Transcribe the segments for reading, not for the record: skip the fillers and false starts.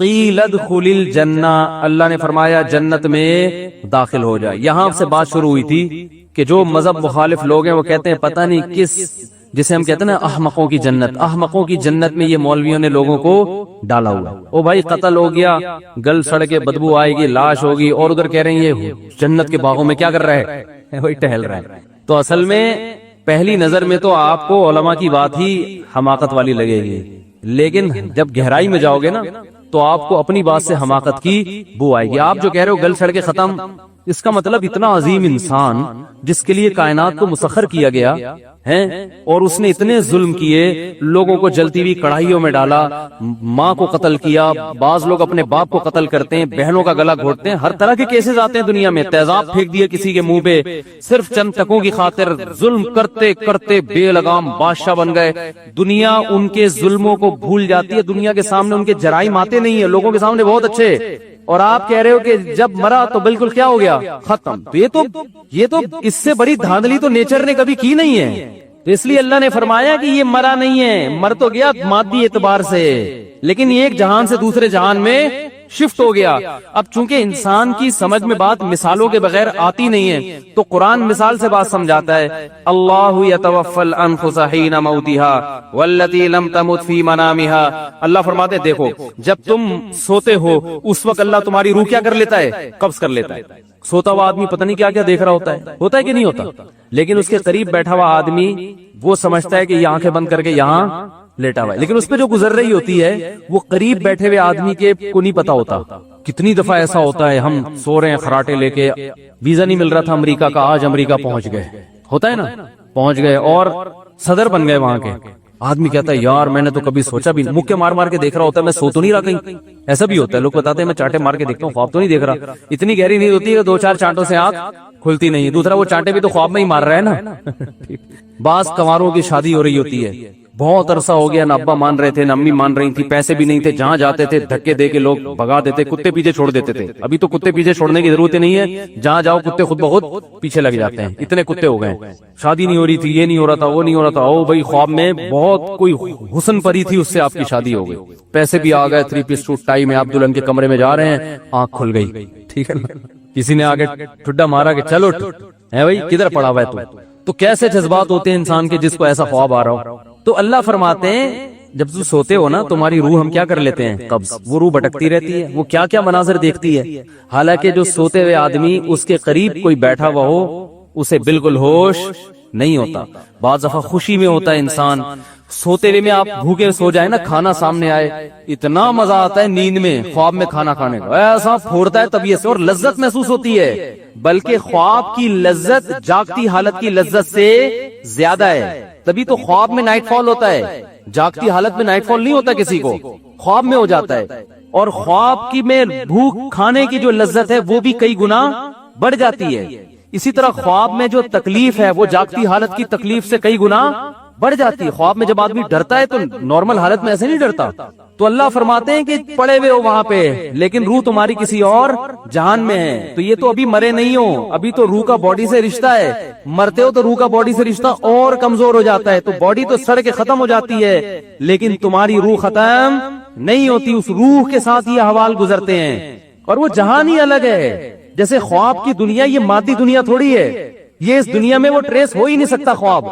قیل ادخل الجنہ، اللہ نے فرمایا جنت میں داخل ہو جائے۔ یہاں سے بات شروع ہوئی تھی کہ جو مذہب مخالف لوگ ہیں وہ کہتے ہیں پتہ نہیں کس، جسے ہم کہتے ہیں نا احمقوں کی جنت، احمقوں کی جنت میں یہ مولویوں نے لوگوں کو ڈالا ہوا۔ او بھائی قتل ہو گیا، گل سڑ کے بدبو آئے گی، لاش ہوگی، اور ادھر کہہ رہے ہیں یہ جنت کے باغوں میں کیا کر رہا ہے، وہی ٹہل رہا ہے۔ تو اصل میں پہلی نظر میں تو آپ کو علماء کی بات ہی حماقت والی لگے گی، لیکن جب گہرائی میں جاؤ گے نا تو آپ کو اپنی بات سے حماقت کی بو آئے گی۔ آپ جو کہہ رہے ہو گل سڑ کے ختم، اس کا مطلب اتنا عظیم انسان جس کے لیے کائنات کو مسخر کیا گیا ہے، اور اس نے اتنے ظلم کیے، لوگوں کو جلتی ہوئی کڑھائیوں میں ڈالا، ماں کو قتل کیا، بعض لوگ اپنے باپ کو قتل کرتے ہیں، بہنوں کا گلا گھونٹتے ہیں، ہر طرح کے کیسز آتے ہیں دنیا میں، تیزاب پھینک دیے کسی کے منہ پہ صرف چند ٹکوں کی خاطر، ظلم کرتے کرتے بے لگام بادشاہ بن گئے۔ دنیا ان کے ظلموں کو بھول جاتی ہے، دنیا کے سامنے ان کے جرائم آتے نہیں ہیں، لوگوں کے سامنے بہت اچھے، اور آپ کہہ رہے ہو کہ جب مرا تو بالکل کیا ہو گیا، ختم۔ تو یہ تو اس سے بڑی دھاندلی تو نیچر نے کبھی کی نہیں ہے۔ تو اس لیے اللہ نے فرمایا کہ یہ مرا نہیں ہے، مر تو گیا مادی اعتبار سے، لیکن یہ ایک جہان سے دوسرے جہان میں شفٹ ہو گیا۔ اب چونکہ انسان کی سمجھ میں بات مثالوں کے بغیر آتی نہیں ہے، تو قرآن مثال سے بات سمجھاتا ہے۔ اللہ یتوفی الانفس حین موتها والتی لم تمت فی منامها، اللہ فرماتے ہیں دیکھو جب تم سوتے ہو اس وقت اللہ تمہاری روح کیا کر لیتا ہے، قبض کر لیتا ہے۔ سوتا ہوا آدمی پتہ نہیں کیا کیا دیکھ رہا ہوتا ہے کہ نہیں ہوتا، لیکن اس کے قریب بیٹھا ہوا آدمی وہ سمجھتا ہے کہ یہ آنکھیں بند کر کے یہاں لیٹا ہوا ہے، لیکن اس پہ جو گزر رہی ہوتی ہے وہ قریب بیٹھے ہوئے آدمی کے کو نہیں پتا ہوتا۔ کتنی دفعہ ایسا ہوتا ہے ہم سو رہے ہیں خراٹے لے کے، ویزا نہیں مل رہا تھا امریکہ کا، آج امریکہ پہنچ گئے، ہوتا ہے نا، پہنچ گئے اور صدر بن گئے وہاں کے۔ آدمی کہتا ہے یار میں نے تو کبھی سوچا بھی نہیں، مکے مار مار کے دیکھ رہا ہوتا ہے میں سو تو نہیں رہا کہیں، ایسا بھی ہوتا ہے، لوگ بتاتے ہیں میں چانٹے مار کے دیکھتا ہوں خواب تو نہیں دیکھ رہا، اتنی گہری نہیں ہوتی ہے، دو چار چانٹوں سے آنکھ کھلتی نہیں ہے، دوسرا وہ چانٹے بھی تو خواب میں ہی مار رہا ہے نا۔ بعض کنواروں کی شادی ہو رہی ہوتی ہے، بہت عرصہ ہو گیا، نہ ابا مان رہے تھے نہ امی مان رہی تھی، پیسے بھی نہیں تھے، جہاں جاتے تھے دھکے دے کے لوگ بھگا دیتے، کتے پیچھے چھوڑ دیتے تھے، ابھی تو کتے پیچھے چھوڑنے کی ضرورت نہیں ہے، جہاں جاؤ کتے خود بخود پیچھے لگ جاتے ہیں، اتنے کتے ہو گئے۔ شادی نہیں ہو رہی تھی، یہ نہیں ہو رہا تھا، وہ نہیں ہو رہا تھا، او بھائی خواب میں بہت کوئی حسن پری تھی، اس سے آپ کی شادی ہو گئی، پیسے بھی آ گئے، 3 پیس سوٹ ٹائی میں آپ دلہن کے کمرے میں جا رہے ہیں، آنکھ کھل گئی، ٹھیک ہے نا، کسی نے آگے ٹھڈا مارا کہ چلو ہے بھائی کدھر پڑا ہوا ہے تو کیسے جذبات ہوتے ہیں انسان کے جس کو ایسا خواب آ رہا ہو۔ تو اللہ فرماتے ہیں جب تم سوتے ہو نا تمہاری روح ہم کیا کر لیتے ہیں، قبض، وہ روح بھٹکتی رہتی ہے، وہ کیا کیا مناظر دیکھتی ہے، حالانکہ جو سوتے ہوئے آدمی اس کے قریب کوئی بیٹھا ہوا ہو اسے بالکل ہوش نہیں ہوتا۔ بعض دفعہ خوشی میں ہوتا ہے انسان، سوتے ہوئے میں آپ بھوکے سو جائے نا، کھانا سامنے آئے، اتنا مزہ آتا ہے نیند میں، خواب میں کھانا کھانے کا ایسا پھوڑتا ہے طبیعت سے اور لذت محسوس ہوتی ہے، بلکہ خواب کی لذت جاگتی حالت کی لذت سے زیادہ ہے، تبھی تو خواب میں نائٹ فال ہوتا ہے، جاگتی حالت میں نائٹ فال نہیں ہوتا کسی کو، خواب میں ہو جاتا ہے، اور خواب کی میں بھوک کھانے کی جو لذت ہے وہ بھی کئی گنا بڑھ جاتی ہے۔ اسی طرح خواب میں جو تکلیف ہے وہ جاگتی حالت کی تکلیف سے کئی گنا بڑھ جاتی ہے۔ خواب میں جب آدمی ڈرتا ہے تو نارمل حالت میں ایسے نہیں ڈرتا، تو اللہ فرماتے ہیں کہ پڑے ہوئے ہو وہاں پہ لیکن روح تمہاری کسی اور جہان میں ہے، تو یہ تو ابھی مرے نہیں ہو، ابھی تو روح کا باڈی سے رشتہ ہے، مرتے ہو تو روح کا باڈی سے رشتہ اور کمزور ہو جاتا ہے، تو باڈی تو سڑ کے ختم ہو جاتی ہے لیکن تمہاری روح ختم نہیں ہوتی، اس روح کے ساتھ یہ احوال گزرتے ہیں، اور وہ جہان ہی الگ ہے۔ جیسے خواب کی دنیا یہ مادی دنیا تھوڑی ہے، یہ اس دنیا میں وہ ٹریس ہو ہی نہیں سکتا خواب،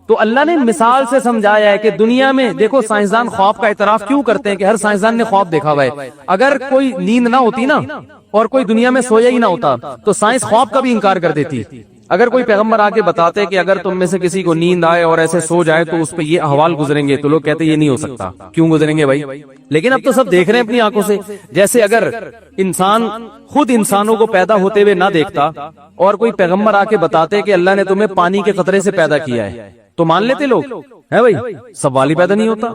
تو اللہ نے مثال سے سمجھایا ہے کہ دنیا میں دیکھو سائنسدان خواب کا اعتراف کیوں کرتے ہیں کہ ہر سائنسدان نے خواب دیکھا ہوا ہے، اگر کوئی نیند نہ ہوتی نا اور کوئی دنیا میں سویا ہی نہ ہوتا تو سائنس خواب کا بھی انکار کر دیتی۔ اگر کوئی پیغمبر آ کے بتاتے کہ اگر تم میں سے کسی کو نیند آئے اور ایسے سو جائے تو اس پہ یہ احوال گزریں گے، تو لوگ کہتے یہ نہیں ہو سکتا، کیوں گزریں گے بھائی؟ لیکن اب تو سب دیکھ رہے ہیں اپنی آنکھوں سے، جیسے اگر انسان خود انسانوں کو پیدا ہوتے ہوئے نہ دیکھتا اور کوئی پیغمبر آ کے بتاتے کہ اللہ نے تمہیں پانی کے قطرے سے پیدا کیا ہے تو مان لیتے لوگ، ہے بھائی؟ سوال ہی پیدا نہیں ہوتا،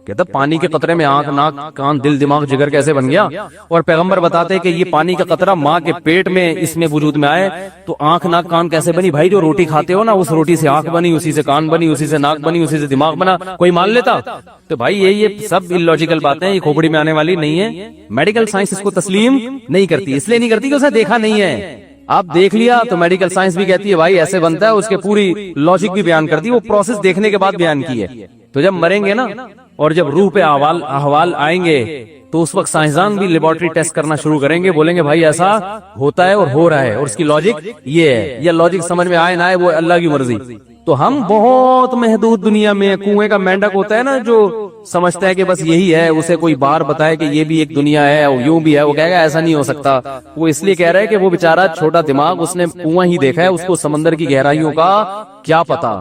کہتا پانی کے قطرے میں آنکھ ناک کان دل دماغ جگر کیسے بن گیا، اور پیغمبر بتاتے کہ یہ پانی کا قطرہ ماں کے پیٹ میں اس میں وجود میں آئے تو آنکھ ناک کان کیسے بنی؟ بھائی جو روٹی کھاتے ہو نا اس روٹی سے آنکھ بنی، اسی سے کان بنی، اسی سے ناک بنی، اسی سے دماغ بنا، کوئی مان لیتا؟ تو بھائی یہ سب illogical باتیں، یہ کھوپڑی میں آنے والی نہیں ہے، میڈیکل سائنس اس کو تسلیم نہیں کرتی، اس لیے نہیں کرتی کہ اسے دیکھا نہیں ہے۔ آپ دیکھ لیا تو میڈیکل سائنس بھی کہتی ہے بھائی ایسے بنتا ہے, اس کے پوری لاجک بھی بیان کرتی ہے, وہ پروسیس دیکھنے کے بعد بیان کی ہے. تو جب مریں گے نا اور جب روح پہ احوال آئیں گے تو اس وقت سائنسدان بھی لیبارٹری ٹیسٹ کرنا شروع کریں گے, بولیں گے بھائی ایسا ہوتا ہے اور ہو رہا ہے اور اس کی لاجک یہ ہے, یا لاجک سمجھ میں آئے نہ آئے وہ اللہ کی مرضی. تو ہم بہت محدود دنیا میں, کنویں کا مینڈک ہوتا ہے نا جو سمجھتا ہے کہ بس یہی ہے, اسے کوئی بار بتائے کہ یہ بھی ایک دنیا ہے اور یوں بھی ہے, وہ کہے گا ایسا نہیں ہو سکتا. وہ اس لیے کہہ رہا ہے کہ وہ بیچارہ چھوٹا دماغ, اس نے کنواں ہی دیکھا ہے, اس کو سمندر کی گہرائیوں کا کیا پتا.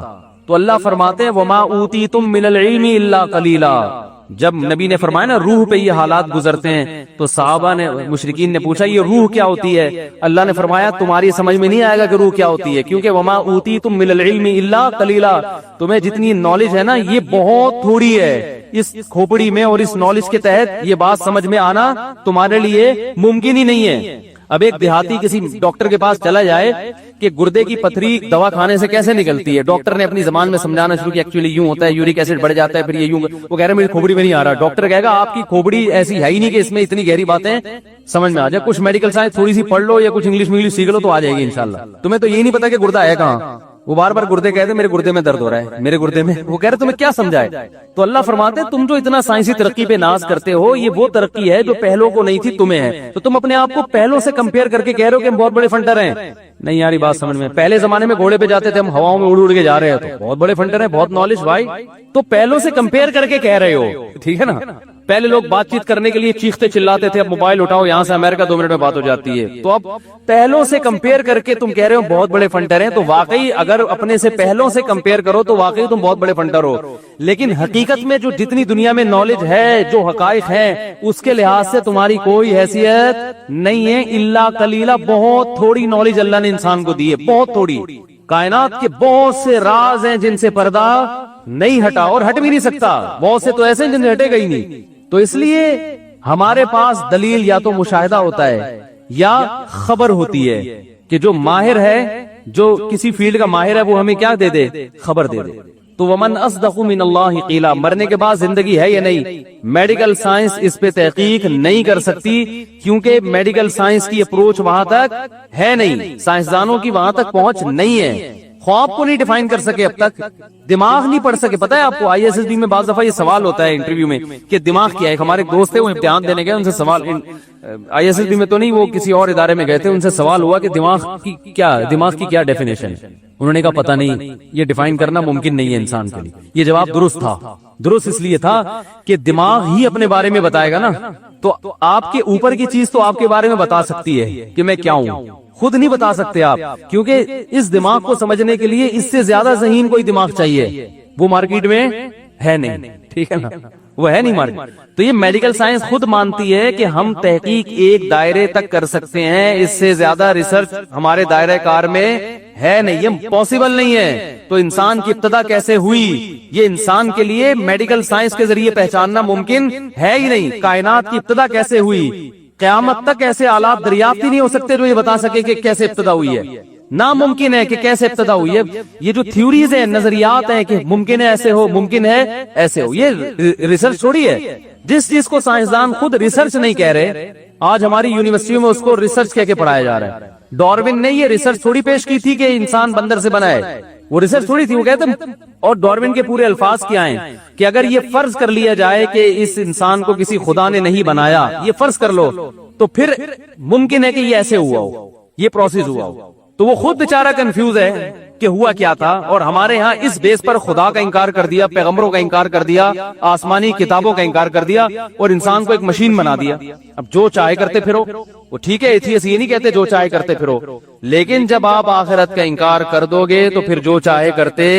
تو اللہ فرماتے ہیں وما اوتیتم من العلم الا قلیلا. جب نبی نے فرمایا نا روح پہ یہ حالات گزرتے ہیں تو صحابہ نے, مشرکین نے پوچھا یہ روح کیا ہوتی ہے؟ اللہ نے فرمایا تمہاری سمجھ میں نہیں آئے گا کہ روح کیا ہوتی ہے, کیونکہ وما اوتیتم من العلم الا قلیلا, تمہیں جتنی نالج ہے نا یہ بہت تھوڑی ہے. اس کھوپڑی میں اور اس نالج کے تحت یہ بات سمجھ میں آنا تمہارے لیے ممکن ہی نہیں ہے. اب ایک دیہاتی کسی ڈاکٹر کے پاس چلا جائے کہ گردے کی پتھری دوا کھانے سے کیسے نکلتی ہے, ڈاکٹر نے اپنی زبان میں سمجھانا شروع کیا ایکچولی یوں ہوتا ہے, یورک ایسڈ بڑھ جاتا ہے, پھر یہ یوں, وہ کہہ رہے ہیں میری کھوپڑی میں نہیں آ رہا. ڈاکٹر کہے گا آپ کی کھوپڑی ایسی ہے ہی نہیں کہ اس میں اتنی گہری باتیں سمجھ میں آ جائے. کچھ میڈیکل سائنس تھوڑی سی پڑھ لو یا کچھ انگلش سیکھ لو تو آ جائے گی انشاءاللہ. تمہیں تو یہ نہیں پتا کہ گردہ ہے کہاں. وہ بار بار گردے کہتے میرے گردے میں درد ہو رہا ہے, میرے گردے میں, وہ کہہ رہے تمہیں کیا سمجھائے. تو اللہ فرماتے ہیں تم جو اتنا سائنسی ترقی پہ ناز کرتے ہو یہ وہ ترقی ہے جو پہلوں کو نہیں تھی تمہیں ہے. تو تم اپنے آپ کو پہلوں سے کمپیئر کر کے کہہ رہے ہو کہ ہم بہت بڑے فنٹر ہیں. نہیں یاری بات سمجھ میں, پہلے زمانے میں گھوڑے پہ جاتے تھے ہم, ہواؤں میں اڑ اڑ کے جا رہے ہیں تو بہت بڑے فنٹر ہیں, بہت نالج بھائی. تو پہلوں سے کمپیئر کر کے کہہ رہے ہو, ٹھیک ہے نا. پہلے لوگ بات چیت کرنے کے لیے چیختے چلاتے تھے, اب موبائل اٹھاؤ یہاں سے امریکہ 2 منٹ میں بات ہو جاتی ہے. تو اب پہلوں سے کمپیئر کر کے تم کہہ رہے ہو بہت بڑے فنٹر ہیں, تو واقعی اگر اپنے سے پہلوں سے کمپیئر کرو تو واقعی تم بہت بڑے فنٹر ہو. لیکن حقیقت میں جو جتنی دنیا میں نالج ہے, جو حقائق ہیں, اس کے لحاظ سے تمہاری کوئی حیثیت نہیں ہے. الا قلیلا, بہت تھوڑی نالج اللہ نے انسان کو دی ہے, بہت تھوڑی. کائنات کے بہت سے راز ہیں جن سے پردہ نہیں ہٹا اور ہٹ بھی نہیں سکتا, بہت سے تو ایسے ہیں جن سے ہٹے گا ہی نہیں. تو اس لیے ہمارے پاس دلیل یا تو مشاہدہ ہوتا ہے یا خبر ہوتی ہے کہ جو ماہر ہے, جو کسی فیلڈ کا ماہر ہے, وہ ہمیں کیا دے دے, خبر دے دے. تو ومن اصدق من اللہ قیلا, مرنے کے بعد زندگی ہے یا نہیں, میڈیکل سائنس اس پہ تحقیق نہیں کر سکتی, کیونکہ میڈیکل سائنس کی اپروچ وہاں تک ہے نہیں, سائنسدانوں کی وہاں تک پہنچ نہیں ہے. خواب کو نہیں ڈیفائن کر سکے اب تک, دماغ نہیں پڑھ سکے. پتہ ہے آپ کو ISSB میں بعض دفعہ یہ سوال ہوتا ہے انٹرویو میں کہ دماغ کیا ہے. ہمارے ایک دوست تھے, وہ امتحان دینے گئے, ان سے سوال, ISSB میں تو نہیں, وہ کسی اور ادارے میں گئے تھے, ان سے سوال ہوا کہ دماغ کی کیا ڈیفینیشن ہے. انہوں نے کہا پتہ نہیں, یہ ڈیفائن کرنا ممکن نہیں ہے انسان کے لیے. یہ جواب درست تھا. درست اس لیے تھا کہ دماغ ہی اپنے بارے میں بتائے گا نا. تو آپ کے اوپر کی چیز تو آپ کے بارے میں بتا سکتی ہے کہ میں کیا ہوں, خود نہیں بتا سکتے آپ, کیونکہ اس دماغ کو سمجھنے کے لیے اس سے زیادہ ذہین کوئی دماغ چاہیے, وہ مارکیٹ میں ہے نہیں, ٹھیک ہے نا, وہ ہے نہیں مارکیٹ. تو یہ میڈیکل سائنس خود مانتی ہے کہ ہم تحقیق ایک دائرے تک کر سکتے ہیں, اس سے زیادہ ریسرچ ہمارے دائرہ کار میں ہے نہیں, یہ پاسبل نہیں ہے. تو انسان کی ابتدا کیسے ہوئی, یہ انسان کے لیے میڈیکل سائنس کے ذریعے پہچاننا ممکن ہے ہی نہیں. کائنات کی ابتدا کیسے ہوئی, قیامت تک ایسے آلات دریافت ہی نہیں ہو سکتے جو یہ بتا سکے کہ کیسے ابتدا ہوئی ہے. ناممکن ہے کہ کیسے ابتدا ہوئی ہے. یہ جو تھیوریز ہیں, نظریات ہیں کہ ممکن ہے ایسے ہو, ممکن ہے ایسے ہو, یہ ریسرچ تھوڑی ہے. جس چیز کو سائنسدان خود ریسرچ نہیں کہہ رہے, آج ہماری یونیورسٹیوں میں اس کو ریسرچ کہہ کے پڑھایا جا رہا ہے. ڈاروین نے یہ ریسرچ تھوڑی پیش کی تھی کہ انسان بندر سے بنا ہے, وہ ریسرچ تھوڑی تھی, وہ کہتے. اور ڈاروین کے پورے الفاظ کیا ہیں کہ اگر یہ فرض کر لیا جائے کہ اس انسان کو کسی خدا نے نہیں بنایا, یہ فرض کر لو, تو پھر ممکن ہے کہ یہ ایسے ہوا ہو, یہ پروسیس ہوا ہو. تو وہ خود بیچارہ کنفیوز ہے کہ ہوا کیا تھا. اور ہمارے ہاں اس بیس پر خدا کا انکار کر دیا, پیغمبروں کا انکار کر دیا, آسمانی کتابوں کا انکار کر دیا, اور انسان کو ایک مشین بنا دیا. اب جو چاہے کرتے پھرو, وہ ٹھیک ہے, ایتھیسٹ یہ نہیں کہتے جو چاہے کرتے پھرو, لیکن جب آپ آخرت کا انکار کر دو گے تو پھر جو چاہے کرتے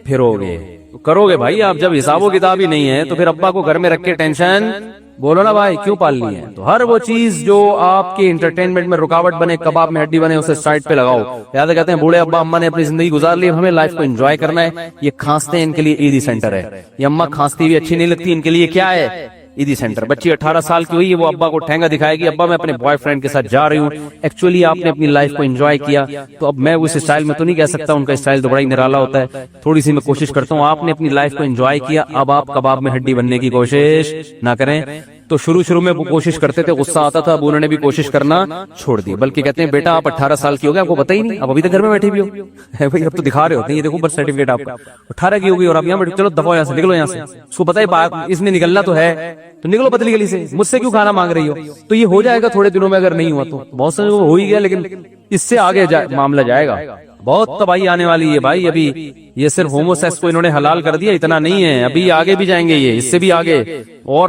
پھرو گے, کرو گے بھائی. آپ جب حساب و کتاب ہی نہیں ہے تو پھر ابا کو گھر میں رکھ کے ٹینشن بولو نا بھائی کیوں پالنی ہے. تو ہر وہ چیز جو آپ کے انٹرٹینمنٹ میں رکاوٹ بنے, کباب میں ہڈی بنے, اسے سائڈ پہ لگاؤ. یاد کہتے ہیں بوڑھے ابا اما نے اپنی زندگی گزار لی, ہمیں لائف کو انجوائے کرنا ہے. یہ کھانستے ہیں, ان کے لیے ایدی سینٹر ہے. یہ اما کھانستی ہوئی اچھی نہیں لگتی, ان کے لیے کیا ہے, ایدی سینٹر. بچی 18 سال کی ہوئی ہے, وہ ابا کو ٹھینگا دکھائے گی, ابا میں اپنے بوائے فرینڈ کے ساتھ جا رہی ہوں. ایکچولی آپ نے اپنی لائف کو انجوائے کیا, تو اب میں اس اسٹائل میں تو نہیں کہہ سکتا, ان کا اسٹائل تو بڑا ہی نرالا ہوتا ہے. تھوڑی سی میں کوشش کرتا ہوں, آپ نے اپنی لائف کو انجوائے کیا, اب آپ کباب میں ہڈی بننے کی کوشش نہ کریں. تو شروع میں وہ کوشش کرتے تھے, غصہ آتا تھا, اب انہوں نے بھی کوشش کرنا چھوڑ دی, بلکہ کہتے ہیں بیٹا آپ 18 سال کی ہو گئے, آپ کو پتہ ہی نہیں, اب ابھی تک گھر میں بیٹھے بھی ہو بھائی, اب تو دکھا رہے ہوتے ہیں, یہ دیکھو برتھ سرٹیفکیٹ آپ کا 18 کی ہو گئی اور آپ یہاں بیٹھے, چلو دفعہ یہاں سے نکلو, یہاں سے اس کو پتہ ہے اس نے نکلنا تو ہے, تو نکلو پتلی گلی سے, مجھ سے کیوں کھانا مانگ رہی ہو. تو یہ ہو جائے گا تھوڑے دنوں میں, اگر نہیں ہوا تو بہت سے ہو ہی گیا, لیکن اس سے آگے معاملہ جائے گا, بہت تباہی آنے والی ہے بھائی. ابھی یہ صرف ہومو سیکس کو انہوں نے حلال کر دیا, اتنا نہیں ہے, ابھی آگے بھی جائیں گے, یہ اس سے بھی آگے اور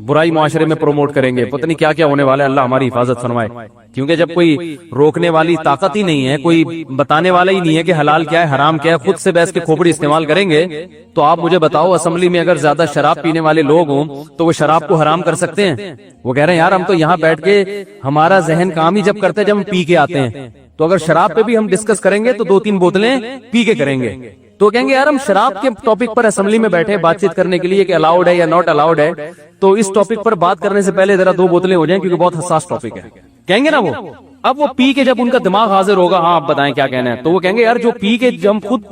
برائی معاشرے میں پروموٹ کریں گے, پتہ نہیں کیا کیا ہونے والا ہے, اللہ ہماری حفاظت فرمائے. کیونکہ جب کوئی روکنے والی طاقت ہی نہیں ہے, کوئی بتانے والا ہی نہیں ہے کہ حلال کیا ہے حرام کیا ہے, خود سے بحث کے کھوپڑی استعمال کریں گے, تو آپ مجھے بتاؤ اسمبلی میں اگر زیادہ شراب پینے والے لوگ ہوں تو وہ شراب کو حرام کر سکتے ہیں؟ وہ کہہ رہے ہیں یار ہم تو یہاں بیٹھ کے ہمارا ذہن کام ہی جب کرتے ہیں جب ہم پی کے آتے ہیں, تو اگر شراب پہ بھی ہم ڈسکس کریں گے تو 2-3 بوتلیں پی کے کریں گے, تو کہیں گے یار ہم شراب کے ٹاپک پر اسمبلی میں بیٹھے بات چیت کرنے کے لیے کہ الاؤڈ ہے یا ناٹ الاؤڈ ہے, تو اس ٹاپک پر بات کرنے سے پہلے ذرا 2 بوتلیں ہو جائیں کیونکہ بہت حساس ٹاپک ہے, کہیں گے نا وہ. اب وہ پی کے جب ان کا دماغ حاضر ہوگا, ہاں آپ بتائیں کیا کہنا ہے, تو وہ کہیں گے یار جو پی کے ہم خود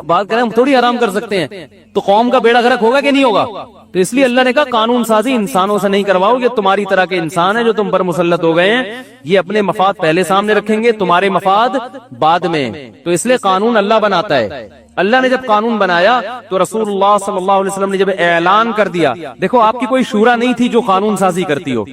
بات کریں ہم تھوڑی آرام کر سکتے ہیں, تو قوم کا بیڑا غرق ہوگا کہ نہیں ہوگا. تو اس لیے اللہ نے کہا قانون سازی انسانوں سے نہیں کرواؤ, یہ تمہاری طرح کے انسان ہیں جو تم پر مسلط ہو گئے ہیں, یہ اپنے مفاد پہلے سامنے رکھیں گے, تمہارے مفاد بعد میں. تو اس لیے قانون اللہ بناتا ہے. اللہ نے جب قانون بنایا تو رسول اللہ صلی اللہ علیہ وسلم نے جب اعلان کر دیا, دیکھو آپ کی کوئی شورا نہیں تھی جو قانون سازی کرتی ہو,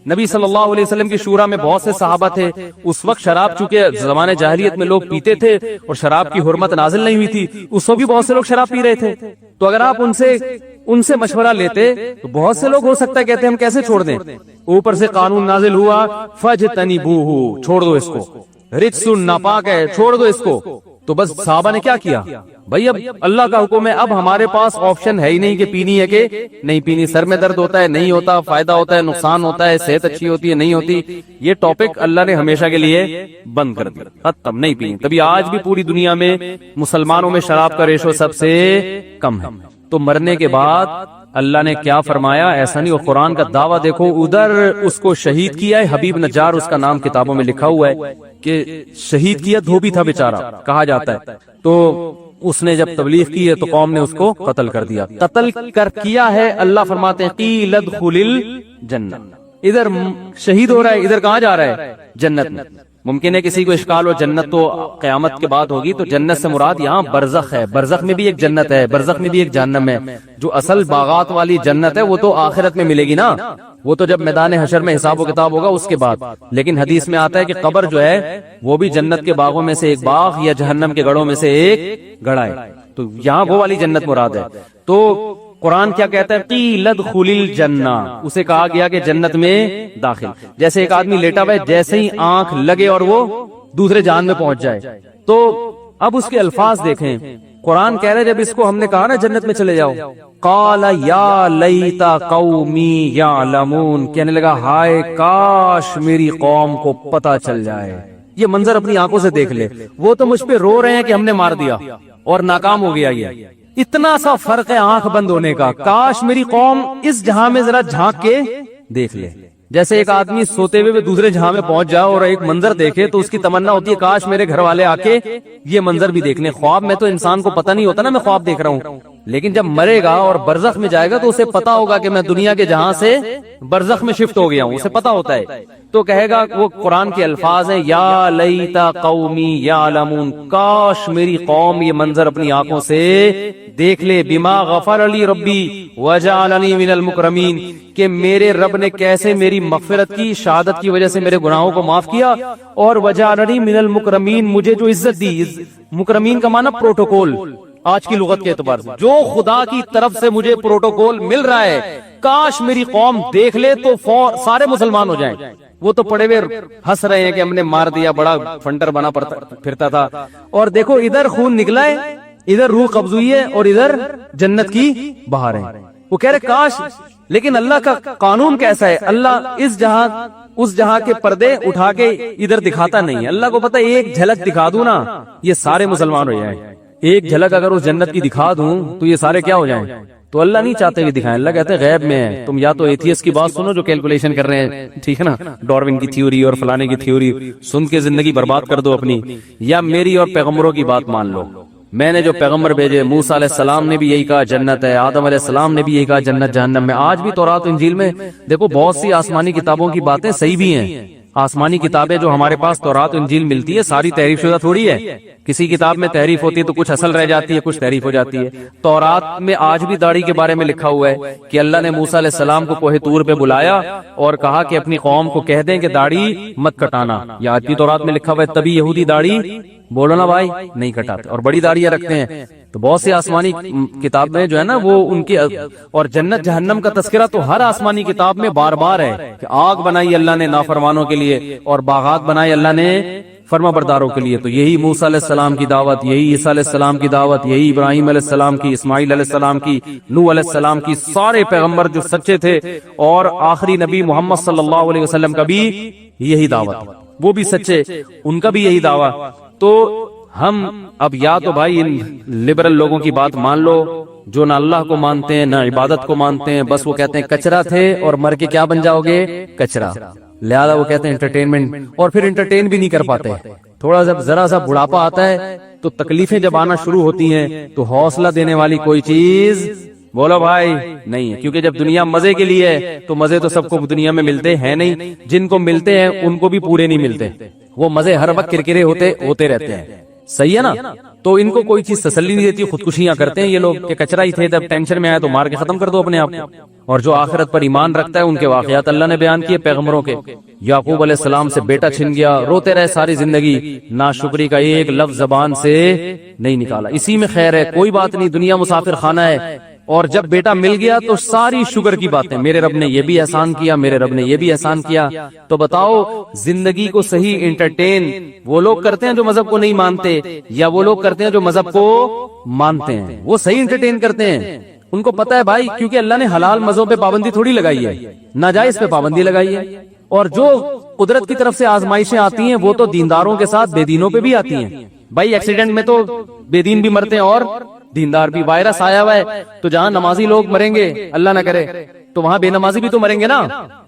نبی صلی اللہ علیہ وسلم کی شورا میں بہت سے صحابہ تھے. اس وقت شراب چونکہ زمانے جاہلیت میں لوگ پیتے تھے اور شراب کی حرمت نازل نہیں ہوئی تھی, اس وقت بھی بہت سے لوگ شراب پی رہے تھے. تو اگر آپ ان سے مشورہ لیتے تو بہت سے لوگ ہو سکتا ہے کہتے ہم کیسے چھوڑ دیں, اوپر سے قانون نازل ہوا فجتنبوہ, چھوڑ دو اس کو, رجس ناپاک ہے, چھوڑ دو اس کو. تو بس صحابہ نے کیا کیا بھائی, اب اللہ کا حکم ہے, اب ہمارے پاس آپشن ہے ہی نہیں کہ پینی ہے کہ نہیں پینی, سر میں درد ہوتا ہے نہیں ہوتا, فائدہ ہوتا ہے نقصان ہوتا ہے, صحت اچھی ہوتی ہے نہیں ہوتی, یہ ٹاپک اللہ نے ہمیشہ کے لیے بند کر دیا, ختم, نہیں پینی. تبھی آج بھی پوری دنیا میں مسلمانوں میں شراب کا ریشو سب سے کم ہے. تو مرنے کے بعد اللہ نے کیا فرمایا, ایسا نہیں, اور قرآن کا دعویٰ دیکھو, ادھر اس کو شہید کیا ہے حبیب نجار, اس کا نام کتابوں میں لکھا ہوا ہے کہ شہید کیا, دھوبی تھا بیچارہ کہا جاتا ہے. تو اس نے جب تبلیغ کی ہے تو قوم نے اس کو قتل کر دیا. قتل کر کیا ہے, اللہ فرماتے ہیں قیل ادخل الجنہ, ادھر شہید ہو رہا ہے, ادھر کہاں جا رہا ہے, جنت میں. ممکن ہے کسی کو اشکال ہو, جنت تو قیامت کے بعد ہوگی, تو جنت سے مراد یہاں برزخ ہے, برزخ میں بھی ایک جنت ہے, برزخ میں بھی ایک جہنم ہے. جو اصل باغات والی جنت ہے وہ تو آخرت میں ملے گی نا, وہ تو جب میدان حشر میں حساب و کتاب ہوگا اس کے بعد. لیکن حدیث میں آتا ہے کہ قبر جو ہے وہ بھی جنت کے باغوں میں سے ایک باغ یا جہنم کے گڑھوں میں سے ایک گڑھا ہے, تو یہاں وہ والی جنت مراد ہے. تو قرآن کیا کہتا ہے, قیل ادخل الجنہ, اسے کہا گیا کہ جنت میں داخل. جیسے ایک آدمی لیٹا ہوا ہے, جیسے ہی آنکھ لگے اور وہ دوسرے جہان میں پہنچ جائے. تو اب اس کے الفاظ دیکھیں, قرآن کہہ رہے جب اس کو ہم نے کہا نا جنت میں چلے جاؤ, قال یا لیت قومی یعلمون, کہنے لگا ہائے کاش میری قوم کو پتہ چل جائے. یہ منظر اپنی آنکھوں سے دیکھ لے, وہ تو مجھ پہ رو رہے ہیں کہ ہم نے مار دیا اور ناکام ہو گیا. یہ اتنا سا فرق ہے آنکھ بند ہونے کا, کاش میری قوم اس جہاں میں ذرا جھانک کے دیکھ لے. جیسے ایک آدمی سوتے ہوئے دوسرے جہاں میں پہنچ جائے اور ایک منظر دیکھے تو اس کی تمنا ہوتی ہے کاش میرے گھر والے آ کے یہ منظر بھی دیکھ لیں. خواب میں تو انسان کو پتہ نہیں ہوتا نا میں خواب دیکھ رہا ہوں, لیکن جب مرے گا اور برزخ میں جائے گا تو اسے پتا ہوگا کہ میں دنیا کے جہاں سے برزخ میں شفٹ ہو گیا ہوں, اسے پتا ہوتا ہے. تو کہے گا, وہ قرآن کے الفاظ ہیں, یا لیتا قومی یعلمون, کاش میری قوم یہ منظر اپنی آنکھوں سے دیکھ لے. بما غفر لی ربی وجعلنی من المکرمین, کہ میرے رب نے کیسے میری مغفرت کی, شہادت کی وجہ سے میرے گناہوں کو معاف کیا, اور وجعلنی من المکرمین, مجھے جو عزت دی. مکرمین کا معنی پروٹوکول آج کی لغت کے اعتبار سے, جو خدا کی طرف سے مجھے پروٹوکول مل رہا ہے, کاش میری قوم دیکھ لے تو سارے مسلمان ہو جائیں. وہ تو پڑے ہوئے ہنس رہے ہیں کہ ہم نے مار دیا, بڑا فنٹر بنا پھرتا تھا, اور دیکھو ادھر خون نکلا ہے, ادھر روح قبض ہوئی ہے, اور ادھر جنت کی بہاریں. وہ کہہ رہے کاش, لیکن اللہ کا قانون کیسا ہے, اللہ اس جہاں کے پردے اٹھا کے ادھر دکھاتا نہیں. اللہ کو پتا ایک جھلک دکھا دوں نا یہ سارے مسلمان ہو جائیں, ایک جھلک اگر اس جنت کی دکھا دوں تو یہ سارے کیا ہو جائیں. تو اللہ نہیں چاہتے کہ دکھائیں, اللہ کہتے ہیں غیب میں ہے. تم یا تو ایتھیسٹ کی بات سنو جو کیلکولیشن کر رہے ہیں, ٹھیک ہے نا, ڈاروین کی تھیوری اور فلانے کی تھیوری سن کے زندگی برباد کر دو اپنی, یا میری اور پیغمبروں کی بات مان لو. میں نے جو پیغمبر بھیجے، موسیٰ علیہ السلام نے بھی یہی کہا جنت ہے، آدم علیہ السلام نے بھی یہی کہا جنت جہنم میں۔ آج بھی تورات و انجیل میں دیکھو بہت سی آسمانی کتابوں کی باتیں صحیح بھی ہیں۔ آسمانی کتابیں جو ہمارے پاس تورات و انجیل ملتی ہے ساری تحریف شدہ تھوڑی ہے، کسی کتاب میں تحریف ہوتی ہے تو کچھ اصل رہ جاتی ہے، کچھ تحریف ہو جاتی ہے۔ تورات میں آج بھی داڑھی کے بارے میں لکھا ہوا ہے کہ اللہ نے موسیٰ علیہ السلام کو کوہ طور پہ بلایا اور کہا کہ اپنی قوم کو کہہ دیں کہ داڑھی مت کٹانا، یہ آج بھی تورات میں لکھا ہوا ہے۔ تبھی یہودی داڑھی بولو نا بھائی نہیں کٹاتے اور بڑی داڑیاں رکھتے ہیں۔ تو بہت سی آسمانی کتاب میں جو ہے نا وہ ان کی، اور جنت جہنم کا تذکرہ تو ہر آسمانی کتاب میں بار بار ہے کہ آگ بنائی اللہ نے نافرمانوں کے لیے اور باغات بنائے اللہ نے فرما برداروں کے لیے۔ تو یہی موسیٰ علیہ السلام کی دعوت، یہی عیسیٰ علیہ السلام کی دعوت، یہی ابراہیم علیہ السلام کی، اسماعیل علیہ السلام کی، نوح علیہ السلام کی، سارے پیغمبر جو سچے تھے اور آخری نبی محمد صلی اللہ علیہ وسلم کا بھی یہی دعوت، وہ بھی سچے، ان کا بھی یہی دعویٰ۔ تو ہم اب یا تو بھائی ان لبرل لوگوں کی بات مان لو جو نہ اللہ کو مانتے ہیں نہ عبادت کو مانتے ہیں، بس وہ کہتے ہیں کچرا تھے اور مر کے کیا بن جاؤ گے، کچرا، لہذا وہ کہتے ہیں انٹرٹینمنٹ، اور پھر انٹرٹین بھی نہیں کر پاتے۔ تھوڑا سا ذرا سا بڑھاپا آتا ہے تو تکلیفیں جب آنا شروع ہوتی ہیں تو حوصلہ دینے والی کوئی چیز بولو بھائی نہیں ہے، کیونکہ جب دنیا مزے کے لیے ہے تو مزے تو سب کو دنیا میں ملتے ہیں نہیں، جن کو ملتے ہیں ان کو بھی پورے نہیں ملتے، وہ مزے ہر وقت کرکرے ہوتے رہتے ہیں، صحیح ہے نا؟ تو ان کو کوئی چیز تسلی نہیں دیتی، خودکشیاں کرتے ہیں یہ لوگ کہ کچرا ہی تھے، جب ٹینشن میں آئے تو مار کے ختم کر دو اپنے آپ کو۔ اور جو آخرت پر ایمان رکھتا ہے ان کے واقعات اللہ نے بیان کیے پیغمبروں کے۔ یعقوب علیہ السلام سے بیٹا چھن گیا، روتے رہے ساری زندگی، ناشکری کا ایک لفظ زبان سے نہیں نکالا، اسی میں خیر ہے، کوئی بات نہیں، دنیا مسافر خانہ ہے۔ اور جب بیٹا مل گیا تو ساری شکر کی باتیں، میرے رب نے یہ بھی احسان کیا، میرے رب نے یہ بھی احسان کیا۔ تو بتاؤ زندگی کو صحیح انٹرٹین وہ لوگ کرتے ہیں جو مذہب کو نہیں مانتے، یا وہ لوگ کرتے ہیں جو مذہب کو مانتے ہیں؟ وہ صحیح انٹرٹین کرتے ہیں، ان کو پتا ہے بھائی، کیونکہ اللہ نے حلال مزوں پہ پابندی تھوڑی لگائی ہے، ناجائز پہ پابندی لگائی ہے۔ اور جو قدرت کی طرف سے آزمائشیں آتی ہیں وہ تو دینداروں کے ساتھ بے دینوں پہ بھی آتی ہیں بھائی۔ ایکسیڈنٹ میں تو بے دین بھی مرتے ہیں اور دیندار بھی۔ وائرس آیا ہوا ہے تو جہاں نمازی لوگ مریں گے اللہ نہ کرے تو وہاں بے نمازی بھی تو مریں گے نا،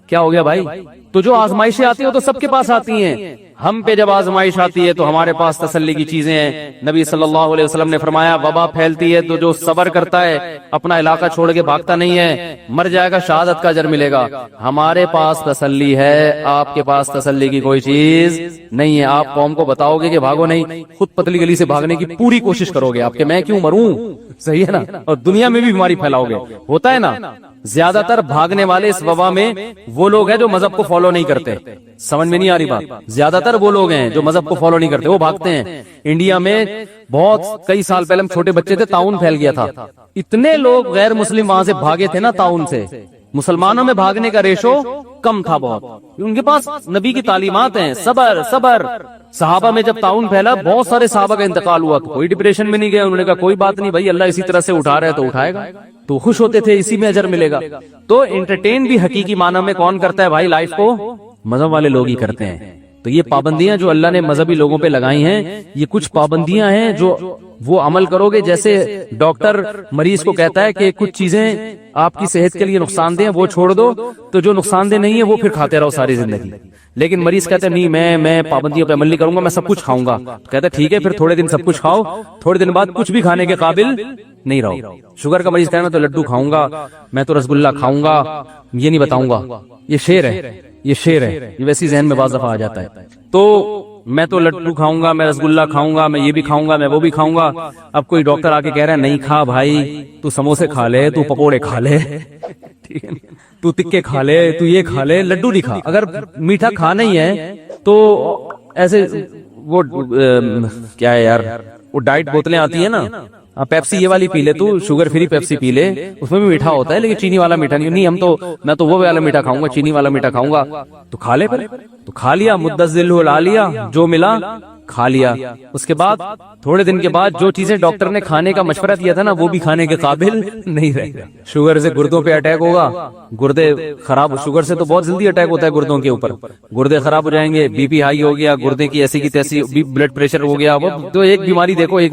کیا ہو گیا بھائی؟ تو جو آزمائشیں آتی ہیں تو سب کے پاس آتی ہیں، ہم پہ جب آزمائش آتی ہے تو ہمارے پاس تسلی کی چیزیں ہیں۔ نبی صلی اللہ علیہ وسلم نے فرمایا وبا پھیلتی ہے تو جو صبر کرتا ہے، اپنا علاقہ چھوڑ کے بھاگتا نہیں ہے، مر جائے گا شہادت کا اجر ملے گا۔ ہمارے پاس تسلی ہے، آپ کے پاس تسلی کی کوئی چیز نہیں ہے۔ آپ قوم کو بتاؤ گے کہ بھاگو نہیں، خود پتلی گلی سے بھاگنے کی پوری کوشش کرو گے آپ کہ میں کیوں مروں، صحیح ہے نا؟ اور دنیا میں بھی بیماری پھیلاؤ گے، ہوتا ہے نا؟ زیادہ تر بھاگنے والے اس وبا میں وہ لوگ ہیں جو مذہب کو فالو نہیں کرتے۔ سمجھ میں نہیں آ رہی بات؟ زیادہ تر وہ لوگ ہیں جو مذہب کو فالو نہیں کرتے، وہ بھاگتے ہیں۔ انڈیا میں بہت کئی سال پہلے ہم چھوٹے بچے تھے، طاعون پھیل گیا تھا، اتنے لوگ غیر مسلم وہاں سے بھاگے تھے نا طاعون سے، مسلمانوں میں بھاگنے کا ریشو کم تھا بہت۔ ان کے پاس نبی کی تعلیمات ہیں، صبر صبر۔ صحابہ میں جب طاعون پھیلا بہت سارے صحابہ کا انتقال ہوا تو کوئی ڈپریشن میں نہیں گئے، انہوں نے کہا کوئی بات نہیں بھائی، اللہ اسی طرح سے اٹھا رہا ہے تو اٹھائے گا، تو خوش ہوتے تھے، اسی میں اجر ملے گا۔ تو انٹرٹین بھی حقیقی معنی میں کون کرتا ہے بھائی لائف کو؟ مذہب والے لوگ ہی کرتے ہیں۔ تو یہ پابندیاں جو اللہ نے مذہبی لوگوں پہ لگائی ہیں، یہ کچھ پابندیاں ہیں جو وہ عمل کرو گے، جیسے ڈاکٹر مریض کو کہتا ہے کہ کچھ چیزیں آپ کی صحت کے لیے نقصان دہ وہ چھوڑ دو، تو جو نقصان دہ نہیں ہے وہ پھر کھاتے رہو ساری زندگی۔ لیکن مریض کہتا ہے نہیں میں پابندیوں پہ عمل نہیں کروں گا، میں سب کچھ کھاؤں گا، کہتا ہے ٹھیک ہے پھر تھوڑے دن سب کچھ کھاؤ، تھوڑے دن بعد کچھ بھی کھانے کے قابل نہیں رہو۔ شوگر کا مریض کہتا ہے میں تو لڈو کھاؤں گا، میں تو رسگلہ کھاؤں گا، یہ نہیں بتاؤں گا، یہ شعر ہے، یہ شعر ہے، یہ ویسی ذہن میں بعض دفعہ آ جاتا ہے۔ تو میں تو لڈو کھاؤں گا، میں رسگلہ کھاؤں گا، میں یہ بھی کھاؤں گا، میں وہ بھی کھاؤں گا۔ اب کوئی ڈاکٹر آ کے کہہ رہا ہے نہیں کھا بھائی، تو سموسے کھا لے، تو پکوڑے کھا لے، ٹھیک ہے، تو تکے کھا لے، تو یہ کھا لے، لڈو نہیں کھا۔ اگر میٹھا کھانا ہی ہے تو ایسے وہ کیا ہے یار، وہ ڈائٹ بوتلیں آتی ہیں نا، پیپسی یہ والی پی لے، تو شوگر فری پیپسی پی لے، اس میں بھی میٹھا ہوتا ہے لیکن چینی والا میٹھا نہیں۔ میں تو وہ والا میٹھا کھاؤں گا، چینی والا میٹھا کھاؤں گا، تو کھا لے پھر، تو کھا لیا، مدذل لا لیا، جو ملا کھا لیا۔ اس کے بعد تھوڑے دن کے بعد جو چیزیں ڈاکٹر نے کھانے کا مشورہ دیا تھا نا وہ بھی کھانے کے قابل نہیں رہے۔ شوگر سے گردوں پہ اٹیک ہوگا، گردے خراب، شوگر سے تو بہت جلدی اٹیک ہوتا ہے گردوں کے اوپر، گردے خراب ہو جائیں گے، بی پی ہائی ہو گیا، گردے کی ایسی کی تیسی، بلڈ پریشر ہو گیا، وہ تو ایک بیماری دیکھو ایک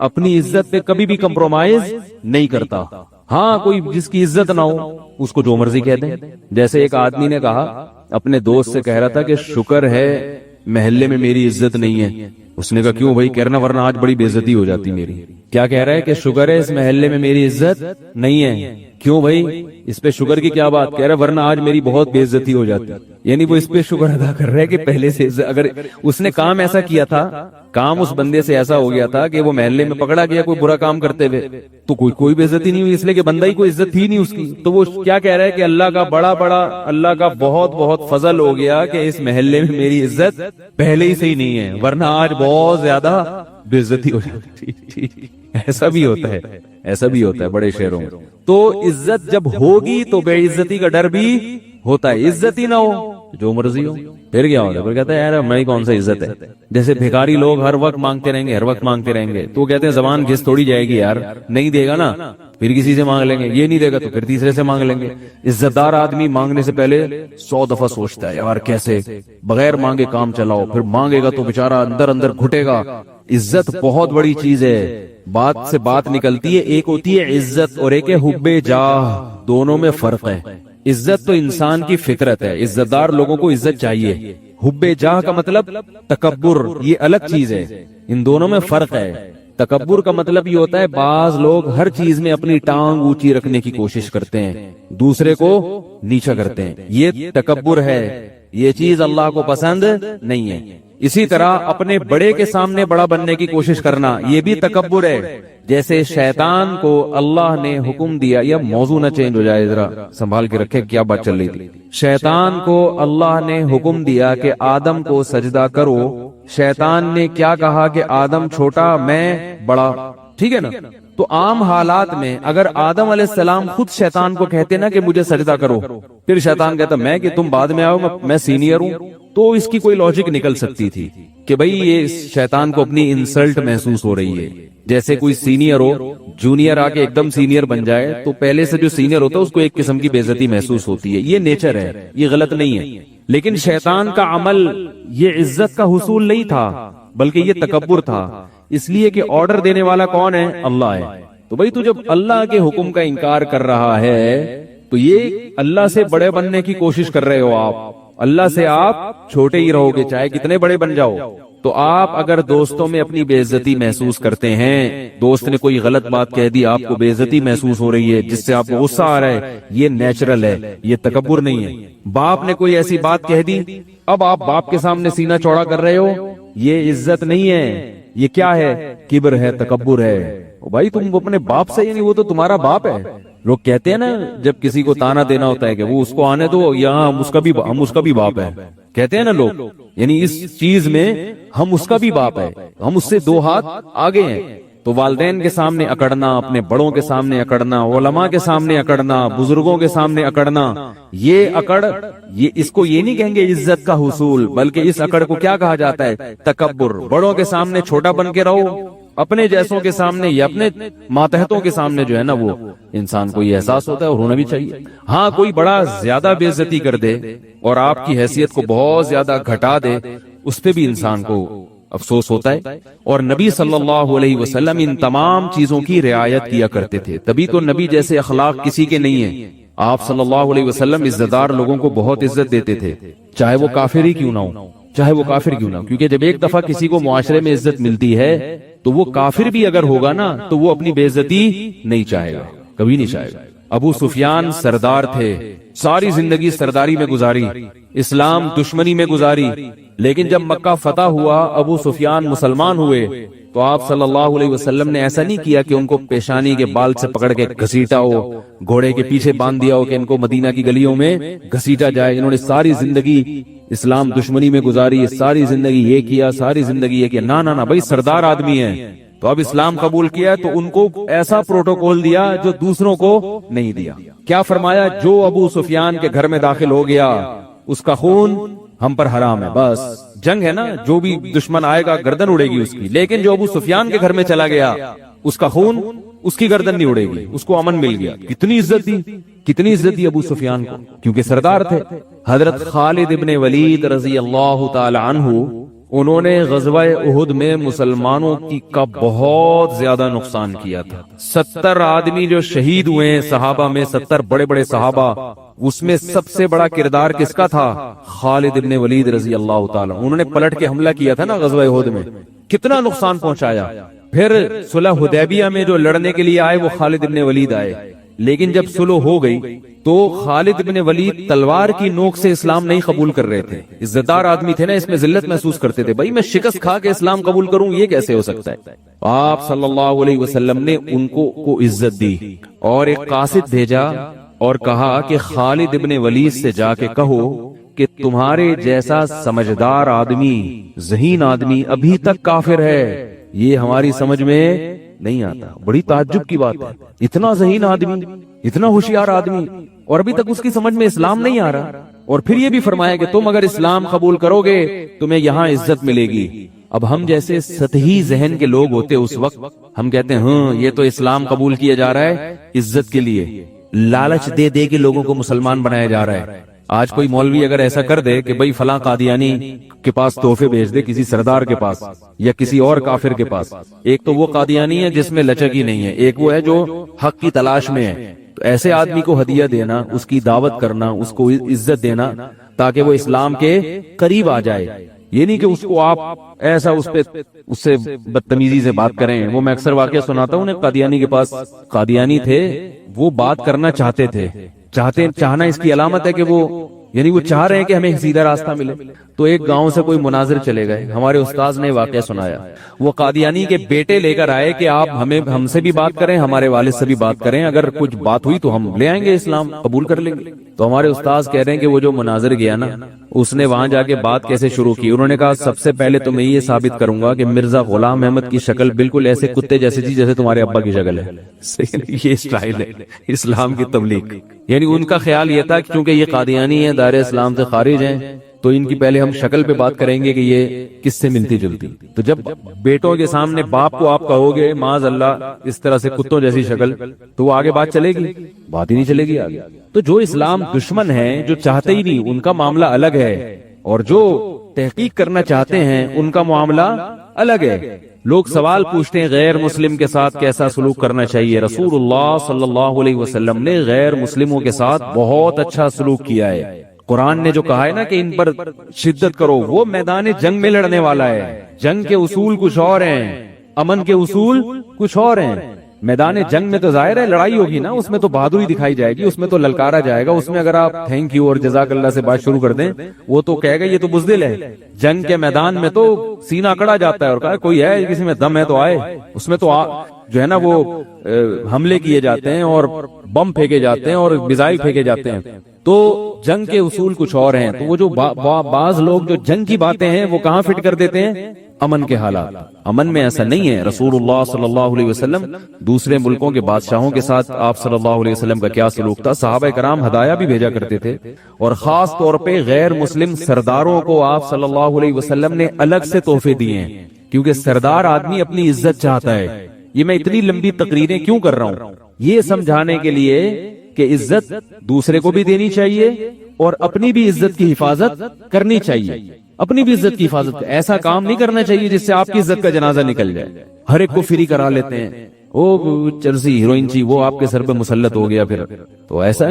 اپنی عزت پہ کبھی بھی کمپرومائز نہیں کرتا. ہاں کوئی جس کی عزت نہ ہو اس کو جو مرضی کہہ دیں. جیسے ایک آدمی نے کہا اپنے دوست سے، کہہ رہا تھا کہ شکر ہے محلے میں میری عزت نہیں ہے. اس نے کہا کیوں بھائی؟ کہنا ورنہ آج بڑی بے عزتی ہو جاتی میری. کیا کہہ رہا ہے کہ شکر ہے اس محلے میں میری عزت نہیں ہے. کیوں بھائی؟ اس پہ شکر کی کیا بات؟ کہہ رہا ورنہ آج میری بہت بے عزتی ہو جاتی. یعنی وہ اس پہ شکر ادا کر رہا ہے کہ پہلے سے اگر اس نے کام ایسا کیا تھا، کام اس بندے سے ایسا ہو گیا تھا کہ وہ محلے میں پکڑا گیا کوئی برا کام کرتے ہوئے، تو کوئی بے عزتی نہیں ہوئی، اس لیے کہ بندہ ہی کوئی عزت تھی نہیں اس کی. تو وہ کیا کہہ رہا ہے کہ اللہ کا بہت بہت فضل ہو گیا کہ اس محلے میں میری عزت پہلے ہی سے ہی نہیں ہے، ورنہ آج بہت زیادہ بے عزتی ہو جاتی. ایسا بھی ہوتا ہے بڑے شہروں میں. تو عزت جب ہوگی تو بے عزتی کا ڈر بھی ہوتا ہے. عزت ہی نہ ہو جو مرضی ہو پھر کیا ہوتا ہے؟ پھر کہتا ہے یار ہماری کون سا عزت ہے. جیسے بھیکاری لوگ ہر وقت مانگتے رہیں گے تو کہتے ہیں زبان گھس تھوڑی جائے گی یار، نہیں دے گا نا پھر کسی سے مانگ لیں گے، یہ نہیں دے گا تو پھر تیسرے سے مانگ لیں گے. عزت دار آدمی مانگنے سے پہلے 100 دفعہ سوچتا ہے یار کیسے بغیر مانگے کام چلاؤ، پھر مانگے گا تو بیچارہ اندر گھٹے گا. عزت بہت بڑی چیز ہے. بات سے بات نکلتی ہے، ایک ہوتی ہے عزت اور ایک ہے حب جاہ. دونوں میں فرق ہے. عزت تو انسان کی فطرت ہے، عزت دار لوگوں کو عزت چاہیے. حب جاہ کا مطلب تکبر، یہ الگ چیز ہے. ان دونوں میں فرق ہے. تکبر کا مطلب یہ ہوتا ہے بعض لوگ ہر چیز میں اپنی ٹانگ اونچی رکھنے کی کوشش کرتے ہیں، دوسرے کو نیچا کرتے ہیں. یہ تکبر ہے، یہ چیز اللہ کو پسند نہیں ہے. اسی طرح اپنے بڑے کے سامنے بڑا بننے کی کوشش کرنا یہ بھی تکبر ہے. جیسے شیطان کو اللہ نے حکم دیا، یا موضوع نہ چینج ہو جائے، ذرا سنبھال کے رکھے کیا بات چل رہی تھی. شیطان کو اللہ نے حکم دیا کہ آدم کو سجدہ کرو. شیطان نے کیا کہا کہ آدم چھوٹا میں بڑا، ٹھیک ہے نا. تو عام حالات میں اگر آدم علیہ السلام خود شیطان کو کہتے نا کہ مجھے سجدہ کرو، پھر شیطان کہتا میں کہ تم بعد میں آؤ، میں سینئر ہوں، تو اس کی کوئی لاجک نکل سکتی تھی کہ بھئی یہ شیطان کو اپنی انسلٹ محسوس ہو رہی ہے. جیسے کوئی سینئر ہو، جونیئر آ کے ایک دم سینئر بن جائے تو پہلے سے جو سینئر ہوتا ہے اس کو ایک قسم کی بے عزتی محسوس ہوتی ہے. یہ نیچر ہے، یہ غلط نہیں ہے. لیکن شیطان کا عمل یہ عزت کا حصول نہیں تھا بلکہ یہ تکبر تھا، اس لیے کہ آرڈر دینے والا کون ہے؟ اللہ ہے. تو بھئی تو جب اللہ کے حکم کا انکار کر رہا ہے تو یہ اللہ سے بڑے بننے کی کوشش کر رہے ہو آپ. اللہ سے آپ چھوٹے ہی رہو گے چاہے کتنے بڑے بن جاؤ. تو آپ اگر دوستوں میں اپنی بے عزتی محسوس کرتے ہیں، دوست نے کوئی غلط بات کہہ دی، آپ کو بے عزتی محسوس ہو رہی ہے جس سے آپ کو غصہ آ رہا ہے، یہ نیچرل ہے، یہ تکبر نہیں ہے. باپ نے کوئی ایسی بات کہہ دی، اب آپ باپ کے سامنے سینہ چوڑا کر رہے ہو، یہ عزت نہیں ہے، یہ کیا ہے؟ کبر ہے، تکبر ہے. بھائی تم اپنے باپ سے، یعنی وہ تو تمہارا باپ ہے. لوگ کہتے ہیں نا جب کسی کو تانا دینا ہوتا ہے کہ وہ اس کو آنے دو، یہاں ہم اس کا بھی باپ ہے، کہتے ہیں نا لوگ. یعنی اس چیز میں ہم اس کا بھی باپ ہے، ہم اس سے 2 ہاتھ آگے ہیں. تو والدین کے سامنے اکڑنا، اپنے بڑوں کے سامنے اکڑنا، علماء کے سامنے اکڑنا، بزرگوں کے سامنے اکڑنا، یہ اکڑ، یہ اس کو یہ نہیں کہیں گے عزت کا حصول، بلکہ اس اکڑ کو کیا کہا جاتا ہے؟ تکبر. بڑوں کے سامنے چھوٹا بن کے رہو، اپنے جیسوں کے سامنے یا اپنے ماتحتوں کے سامنے جو ہے نا وہ انسان کو یہ احساس ہوتا ہے اور ہونا بھی چاہیے. ہاں کوئی بڑا زیادہ بے عزتی کر دے اور آپ کی حیثیت کو بہت زیادہ گھٹا دے، اس پہ بھی انسان کو افسوس ہوتا ہے. اور نبی صلی اللہ علیہ وسلم ان تمام چیزوں کی رعایت کیا کرتے تھے، تبھی تو نبی جیسے اخلاق کسی کے نہیں ہیں. آپ صلی اللہ علیہ وسلم عزت دار لوگوں کو بہت عزت دیتے تھے، چاہے وہ کافر ہی کیوں نہ ہو، کیونکہ جب ایک دفعہ کسی کو معاشرے میں عزت ملتی ہے تو وہ کافر بھی اگر ہوگا نا تو وہ اپنی بے عزتی نہیں چاہے گا، کبھی نہیں چاہے گا. ابو سفیان سردار تھے، ساری زندگی سرداری میں گزاری، اسلام دشمنی میں گزاری، لیکن جب مکہ فتح ہوا، ابو سفیان مسلمان ہوئے، تو آپ صلی اللہ علیہ وسلم نے ایسا نہیں کیا کہ ان کو پیشانی کے بال سے پکڑ کے گھسیٹا ہو، گھوڑے کے پیچھے باندھ دیا ہو کہ ان کو مدینہ کی گلیوں میں گھسیٹا جائے. انہوں نے ساری زندگی اسلام دشمنی میں گزاری، ساری زندگی یہ کیا، ساری زندگی یہ کیا. نہ بھائی سردار آدمی ہیں تو اب اسلام قبول کیا تو ان کو ایسا پروٹوکول دیا جو دوسروں کو نہیں دیا. کیا فرمایا؟ جو ابو سفیان کے گھر میں داخل ہو گیا اس کا خون ہم پر حرام ہے. بس جنگ ہے نا، جو بھی دشمن آئے گا گردن اڑے گی اس کی، لیکن جو ابو سفیان کے گھر میں چلا گیا اس کا خون، اس کی گردن نہیں اڑے گی، اس کو امن مل گیا. کتنی عزت دی ابو سفیان کو، کیونکہ سردار تھے. حضرت خالد ابن ولید رضی اللہ تعالی عنہ انہوں نے غزوہ احد میں مسلمانوں کا بہت زیادہ نقصان کیا تھا. 70 آدمی جو شہید ہوئے ہیں صحابہ میں، 70 بڑے بڑے صحابہ، اس میں سب سے بڑا کردار کس کا تھا؟ خالد ابن ولید رضی اللہ تعالی. انہوں نے پلٹ کے حملہ کیا تھا نا غزوہ احد میں، کتنا نقصان پہنچایا. پھر صلح حدیبیہ میں جو لڑنے کے لیے آئے وہ خالد ابن ولید آئے، لیکن جب صلح ہو گئی تو خالد ابن ولید تلوار کی نوک سے اسلام نہیں قبول کر رہے تھے. عزتدار آدمی تھے نا، اس میں ذلت محسوس کرتے تھے. بھائی میں شکست کھا کے اسلام قبول کروں، یہ کیسے ہو سکتا ہے؟ آپ صلی اللہ علیہ وسلم نے ان کو عزت دی اور ایک قاصد بھیجا اور کہا کہ خالد ابن ولید سے جا کے کہو کہ تمہارے جیسا سمجھدار آدمی، ذہین آدمی ابھی تک کافر ہے، یہ ہماری سمجھ میں نہیں آتا. بڑی تعجب کی بات ہے، اتنا ذہین آدمی، اتنا ہوشیار آدمی، اور ابھی تک اس کی سمجھ میں اسلام نہیں آ رہا. اور پھر یہ بھی فرمایا کہ تم اگر اسلام قبول کرو گے تمہیں یہاں عزت ملے گی. اب ہم جیسے سطحی ذہن کے لوگ ہوتے اس وقت، ہم کہتے ہیں ہاں یہ تو اسلام قبول کیا جا رہا ہے عزت کے لیے، لالچ دے دے کے لوگوں کو مسلمان بنایا جا رہا ہے. آج کوئی مولوی اگر ایسا کر دے کہ بھئی فلاں قادیانی کے پاس تحفے بھیج دے، کسی سردار کے پاس یا کسی اور کافر کے پاس، ایک تو وہ قادیانی ہے جس میں لچک ہی نہیں ہے، ایک وہ ہے جو حق کی تلاش میں ہے. تو ایسے آدمی کو ہدیہ دینا، اس کی دعوت کرنا، اس کو عزت دینا تاکہ وہ اسلام کے قریب آ جائے. یہ نہیں کہ اس کو آپ ایسا اس سے بدتمیزی سے بات کریں. وہ میں اکثر واقعہ سناتا ہوں، قادیانی کے پاس قادیانی تھے، وہ بات کرنا چاہتے تھے. چاہنا اس کی علامت ہے کہ وہ یعنی وہ چاہ رہے ہیں کہ ہمیں سیدھا راستہ ملے. تو ایک گاؤں سے کوئی مناظر چلے گئے، ہمارے استاذ نے واقعہ سنایا. وہ قادیانی کے بیٹے لے کر آئے کہ آپ ہم سے بھی بات کریں، ہمارے والد سے بھی بات کریں، اگر کچھ بات ہوئی تو ہم لے آئیں گے، اسلام قبول کر لیں گے. تو ہمارے استاذ کہہ رہے ہیں کہ وہ جو مناظر گیا نا، اس نے وہاں جا کے بات کیسے شروع کی. انہوں نے کہا سب سے پہلے تو میں یہ ثابت کروں گا کہ مرزا غلام احمد کی شکل بالکل ایسے کتے جیسی تھی جیسے تمہارے ابا کی شکل ہے. یہ اسٹائل ہے اسلام کی تبلیغ. یعنی ان کا خیال یہ تھا کہ چونکہ یہ قادیانی ہیں، دائرہ اسلام سے خارج ہیں، تو ان کی پہلے ہم شکل پہ بات کریں گے کہ یہ کس سے ملتی جلتی. تو جب بیٹوں کے سامنے باپ کو آپ کہو گے معاذ اللہ اس طرح سے کتوں جیسی شکل، تو وہ آگے بات چلے گی؟ بات ہی نہیں چلے گی آگے. تو جو اسلام دشمن ہیں، جو چاہتے ہی نہیں، ان کا معاملہ الگ ہے، اور جو تحقیق کرنا چاہتے ہیں ان کا معاملہ الگ ہے. لوگ سوال پوچھتے ہیں غیر مسلم کے ساتھ کیسا سلوک کرنا چاہیے. رسول اللہ صلی اللہ علیہ وسلم نے غیر مسلموں کے ساتھ بہت اچھا سلوک کیا ہے. قرآن نے جو کہا ہے نا کہ ان پر شدت کرو، وہ میدان جنگ میں لڑنے والا ہے. جنگ کے اصول کچھ اور ہیں، امن کے اصول کچھ اور ہیں. میدان جنگ میں تو ظاہر ہے لڑائی ہوگی نا، اس میں تو بہادری دکھائی جائے گی، اس میں تو للکارا جائے گا. اس میں اگر آپ تھینک یو اور جزاک اللہ سے بات شروع کر دیں، وہ تو کہے گا یہ تو بزدل ہے. جنگ کے میدان میں تو سینہ اکڑا جاتا ہے اور کہا کوئی ہے کسی میں دم ہے تو آئے. اس میں تو جو ہے نا وہ حملے کیے جاتے ہیں اور بم پھینکے جاتے ہیں اور میزائل پھینکے جاتے ہیں. تو جنگ کے اصول کچھ اور ہیں. تو وہ جو بعض لوگ جو جنگ کی باتیں ہیں وہ کہاں فٹ کر دیتے ہیں؟ امن کے حالات. امن میں ایسا نہیں ہے. رسول اللہ صلی اللہ علیہ وسلم دوسرے ملکوں کے بادشاہوں کے ساتھ آپ صلی اللہ علیہ وسلم کا کیا سلوک تھا. صحابہ کرام ہدایہ بھی بھیجا کرتے تھے، اور خاص طور پہ غیر مسلم سرداروں کو آپ صلی اللہ علیہ وسلم نے الگ سے تحفے دیے ہیں، کیونکہ سردار آدمی اپنی عزت چاہتا ہے. یہ میں اتنی لمبی تقریریں کیوں کر رہا ہوں؟ یہ سمجھانے کے لیے کہ عزت دوسرے کو بھی دینی چاہیے اور اپنی بھی عزت کی حفاظت کرنی چاہیے. اپنی بھی عزت کی حفاظت، ایسا کام نہیں کرنا چاہیے جس سے آپ کی عزت کا جنازہ نکل جائے. ہر ایک کو فری کرا لیتے ہیں، وہ چرسی ہیروئن چی وہ آپ کے سر پہ مسلط ہو گیا. پھر تو ایسا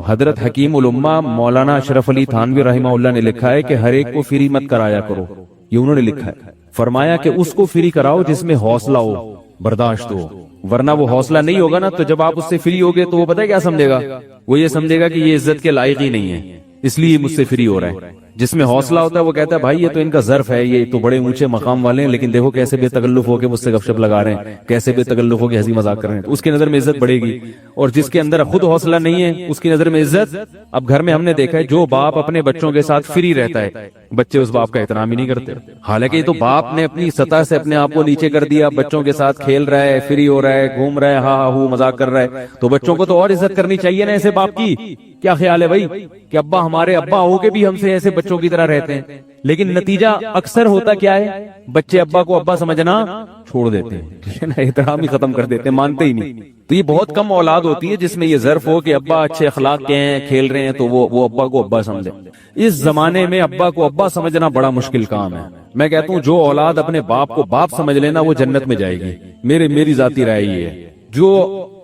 حضرت حکیم الامہ مولانا اشرف علی تھانوی رحمہ اللہ نے لکھا ہے کہ ہر ایک کو فری مت کرایا کرو. یہ انہوں نے لکھا ہے. فرمایا کہ اس کو فری کراؤ جس میں حوصلہ ہو، برداشت ہو، ورنہ وہ حوصلہ نہیں ہوگا نا تو جب آپ اس سے فری ہوگے تو وہ پتہ ہے کیا سمجھے گا؟ وہ یہ سمجھے گا کہ یہ عزت کے لائق ہی نہیں ہے، اس لیے مجھ سے فری ہو رہا ہے. جس میں حوصلہ ہوتا ہے وہ کہتا ہے بھائی یہ تو ان کا ظرف ہے، یہ تو بڑے اونچے مقام والے ہیں، لیکن دیکھو کیسے بے تکلف ہو کے مجھ سے گپ شپ لگا رہے ہیں، کیسے بے تکلف ہو کے ہنسی مذاق کر رہے ہیں. اس کی نظر میں عزت بڑھے گی. اور جس کے اندر خود حوصلہ نہیں ہے اس کی نظر میں عزت. اب گھر میں ہم نے دیکھا ہے جو باپ اپنے بچوں کے ساتھ فری رہتا ہے، بچے اس باپ کا احترام ہی نہیں کرتے. حالانکہ یہ تو باپ نے اپنی سطح سے اپنے آپ کو نیچے کر دیا، بچوں کے ساتھ کھیل رہا ہے، فری ہو رہا ہے، گھوم رہا ہے، ہاں ہاں مذاق کر رہا ہے. تو بچوں کو تو اور عزت کرنی چاہیے نا ایسے باپ کی. کیا خیال ہے بھائی کہ ابا ہمارے ابا ہو کے بھی ہم سے ایسے بچوں کی طرح رہتے ہیں؟ لیکن نتیجہ اکثر ہوتا کیا ہے؟ بچے ابا کو ابا سمجھنا چھوڑ دیتے ہیں، احترام ہی ختم کر دیتے ہیں، مانتے ہی نہیں. تو یہ بہت کم اولاد ہوتی ہے جس میں یہ ظرف ہو کہ ابا اچھے اخلاق کے ہیں، کھیل رہے ہیں، تو وہ ابا کو ابا سمجھے. اس زمانے میں ابا کو ابا سمجھنا بڑا مشکل کام ہے. میں کہتا ہوں جو اولاد اپنے باپ کو باپ سمجھ لینا وہ جنت میں جائے گی. میری ذاتی رائے یہ ہے.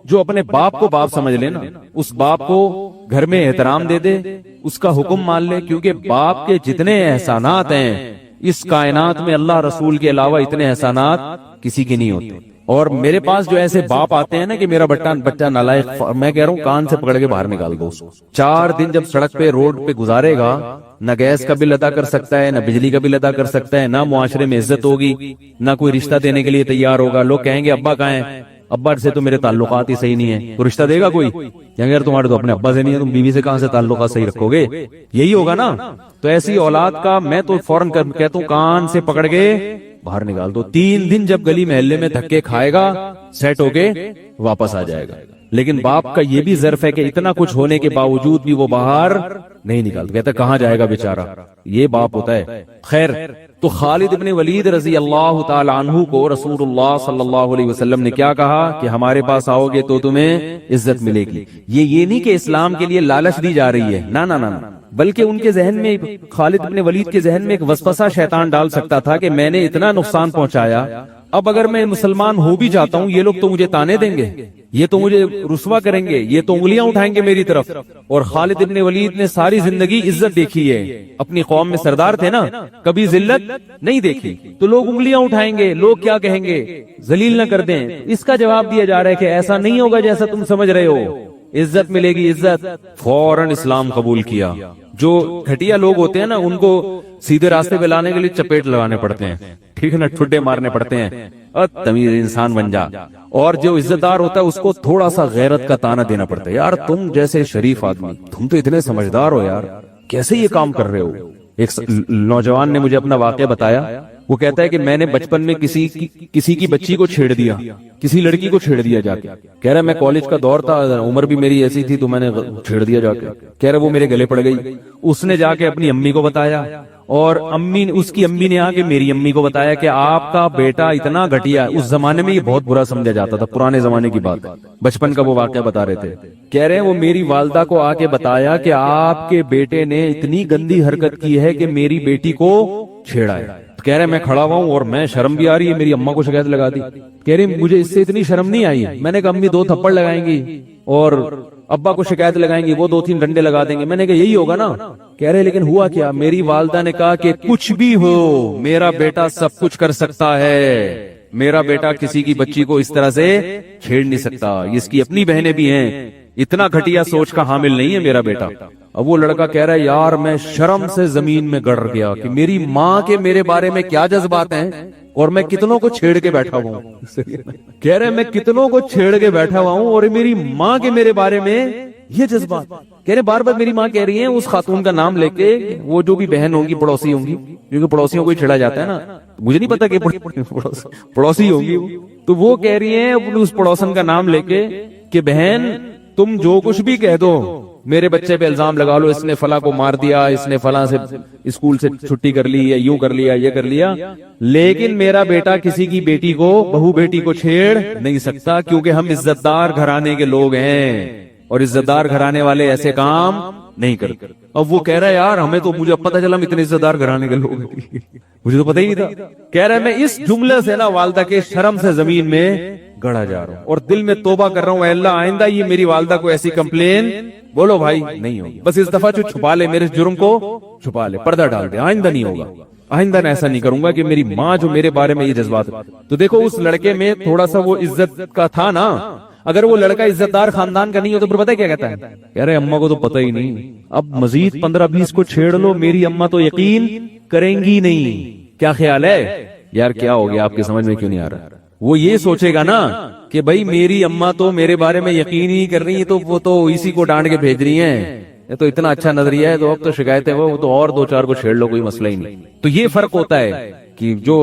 جو اپنے باپ کو باپ سمجھ لینا, اس باپ کو گھر میں احترام دے دے, اس کا حکم مان لے, کیونکہ باپ کے جتنے احسانات ہیں اس کائنات میں اللہ رسول کے علاوہ اتنے احسانات کسی کے نہیں ہوتے. اور میرے پاس جو ایسے باپ آتے ہیں نا کہ میرا بچہ نالائق, میں کہہ رہا ہوں کان سے پکڑ کے باہر نکال دو. 4 دن جب سڑک پہ روڈ پہ گزارے گا, نہ گیس کا بل ادا کر سکتا ہے, نہ بجلی کا بل ادا کر سکتا ہے, نہ معاشرے میں عزت ہوگی, نہ کوئی رشتہ دینے کے لیے تیار ہوگا. لوگ کہیں گے ابا کہاں ہیں, ابا سے تو میرے تعلقات ہی صحیح نہیں ہیں, تو رشتہ دے گا کوئی؟ یار تمہارے تو اپنے ابا سے نہیں ہے, تم بیوی سے کہاں سے تعلقات صحیح رکھو گے؟ یہی ہوگا نا. تو ایسی اولاد کا میں تو فوراً کہتا ہوں کان سے پکڑ کے باہر نکال دو. 3 دن جب گلی محلے میں دھکے کھائے گا سیٹ ہو کے واپس آ جائے گا. لیکن باپ کا یہ بھی ظرف ہے کہ اتنا کچھ ہونے کے باوجود بھی وہ باہر نہیں نکالتا, کہتا کہاں جائے گا بیچارہ. یہ باپ ہوتا ہے. خیر, تو خالد ابن ولید رضی اللہ تعالی عنہ کو رسول اللہ صلی اللہ علیہ وسلم نے کیا کہا کہ ہمارے پاس آؤ گے تو تمہیں عزت ملے گی. یہ نہیں کہ اسلام کے لیے لالچ دی جا رہی ہے, نہ, بلکہ ان کے ذہن میں, خالد ابن ولید کے ذہن میں ایک وسوسہ شیطان ڈال سکتا تھا کہ میں نے اتنا نقصان پہنچایا, اب اگر میں مسلمان ہو بھی جاتا ہوں یہ لوگ تو مجھے تانے دیں گے, یہ تو مجھے رسوا کریں گے, یہ تو انگلیاں اٹھائیں گے میری طرف. اور خالد ابن ولید نے ساری زندگی عزت دیکھی ہے, اپنی قوم میں سردار تھے نا, کبھی ذلت نہیں دیکھی. تو لوگ انگلیاں اٹھائیں گے, لوگ کیا کہیں گے, ذلیل نہ کر دیں. اس کا جواب دیا جا رہا ہے کہ ایسا نہیں ہوگا جیسا تم سمجھ رہے ہو, عزت ملے گی, عزت. فوراً اسلام قبول کیا. جو گھٹیا لوگ ہوتے ہیں نا ان کو سیدھے راستے پہ لانے کے لیے چپیٹ لگانے پڑتے ہیں, ٹھیک ہے نا, ٹھڈے مارنے پڑتے ہیں, تمیز انسان بن جا. اور جو عزت دار ہوتا ہے اس کو تھوڑا سا غیرت کا تانا دینا پڑتا ہے, یار تم جیسے شریف آدمی, تم تو اتنے سمجھدار ہو یار, کیسے یہ کام کر رہے ہو. ایک نوجوان نے مجھے اپنا واقعہ بتایا. وہ کہتا ہے کہ میں نے بچپن میں کسی کی بچی کو چھیڑ دیا, کسی لڑکی کو چھیڑ دیا جا کے. کہہ رہا میں کالج کا دور تھا, عمر بھی میری ایسی تھی, تو میں نے چھیڑ دیا جا کے. کہہ رہا وہ میرے گلے پڑ گئی. اس نے جا کے اپنی امی کو بتایا, اور اس کی امی نے آ کے میری امی کو بتایا کہ آپ کا بیٹا اتنا گھٹیا. اس زمانے میں یہ بہت برا سمجھا جاتا تھا, پرانے زمانے کی بات, بچپن کا وہ واقعہ بتا رہے تھے. کہہ رہے ہیں وہ میری والدہ کو آ کے بتایا کہ آپ کے بیٹے نے اتنی گندی حرکت کی ہے کہ میری بیٹی کو چھیڑا ہے. کہہ رہے میں کھڑا ہوا ہوں اور میں شرم بھی آ رہی ہے, میری اماں کو شکایت لگا دی. کہہ رہی مجھے اس سے اتنی شرم نہیں آئی. میں نے کہا امی 2 تھپڑ لگائیں گی اور ابا کو شکایت لگائیں گی, وہ 2-3 ڈنڈے لگا دیں گے. میں نے کہا یہی ہوگا نا. کہہ رہے لیکن ہوا کیا, میری والدہ نے کہا کہ کچھ بھی ہو میرا بیٹا سب کچھ کر سکتا ہے, میرا بیٹا کسی کی بچی کو اس طرح سے چھیڑ نہیں سکتا, اس کی اپنی بہنیں بھی ہیں, اتنا گھٹیا سوچ کا حامل نہیں ہے میرا بیٹا. اب وہ لڑکا کہہ رہا ہے یار میں شرم سے زمین میں گڑ گیا کہ میری ماں کے میرے بارے میں کیا جذبات ہیں, اور میں کتنوں کو چھیڑ کے بیٹھا ہوا ہوں. کہہ رہے میں کتنوں کو چھیڑ کے بیٹھا ہوا ہوں اور میری ماں کے میرے بارے میں یہ جذبات. کہہ رہے بار بار میری ماں کہہ رہی ہیں اس خاتون کا نام لے کے, وہ جو بھی بہن ہوگی پڑوسی ہوں گی, کیونکہ پڑوسیوں کو ہی چھیڑا جاتا ہے نا, مجھے نہیں پتا کہ پڑوسی ہوگی, تو وہ کہہ رہی ہیں اس پڑوسن کا نام لے کے کہ بہن تم جو کچھ بھی کہہ دو, میرے بچے پہ الزام لگا لو, اس نے فلاں کو مار دیا, اس نے فلاں سے اسکول سے چھٹی کر لی, یا یوں کر لیا, یہ کر لیا, لیکن میرا بیٹا کسی کی بیٹی کو, بہو بیٹی کو چھیڑ نہیں سکتا, کیونکہ ہم عزت دار گھرانے کے لوگ ہیں اور عزت دار گھرانے والے ایسے کام نہیں کرتے. اب وہ کہہ رہا ہے یار ہمیں تو, مجھے پتہ چلا ہم اتنے عزت دار گھرانے کے لوگ ہیں, مجھے تو پتہ ہی نہیں تھا. کہہ رہا ہے میں اس جملے سے نا والدہ کے شرم سے زمین میں گڑا جا رہا ہوں, اور دل میں توبہ کر رہا ہوں, اے اللہ آئندہ یہ میری والدہ کو ایسی کمپلین بولو بھائی نہیں ہوگی, بس اس دفعہ جو چھپا لے, میرے جرم کو چھپا لے, پردہ ڈال دے, آئندہ نہیں ہوگا, آئندہ میں ایسا نہیں کروں گا کہ میری ماں جو میرے بارے میں یہ جذبات. تو دیکھو اس لڑکے میں تھوڑا سا وہ عزت کا تھا نا. اگر وہ لڑکا عزت دار خاندان کا نہیں ہو تو پھر پتہ کیا کہتا ہے, کہہ رہے اماں کو تو پتہ ہی نہیں, اب مزید 15-20 کو چھیڑ لو, میری اماں تو یقین کریں گی نہیں. کیا خیال ہے یار, کیا ہو گیا آپ کے سمجھ میں کیوں نہیں آ رہا؟ وہ یہ سوچے گا نا کہ بھائی میری اماں تو میرے بارے میں یقین ہی کر رہی ہے, تو وہ تو اسی کو ڈانٹ کے بھیج رہی ہیں, یہ تو اتنا اچھا نظریہ ہے, تو اب تو شکایتیں وہ تو اور 2-4 کو چھیڑ لو, کوئی مسئلہ ہی نہیں. تو یہ فرق ہوتا ہے کہ جو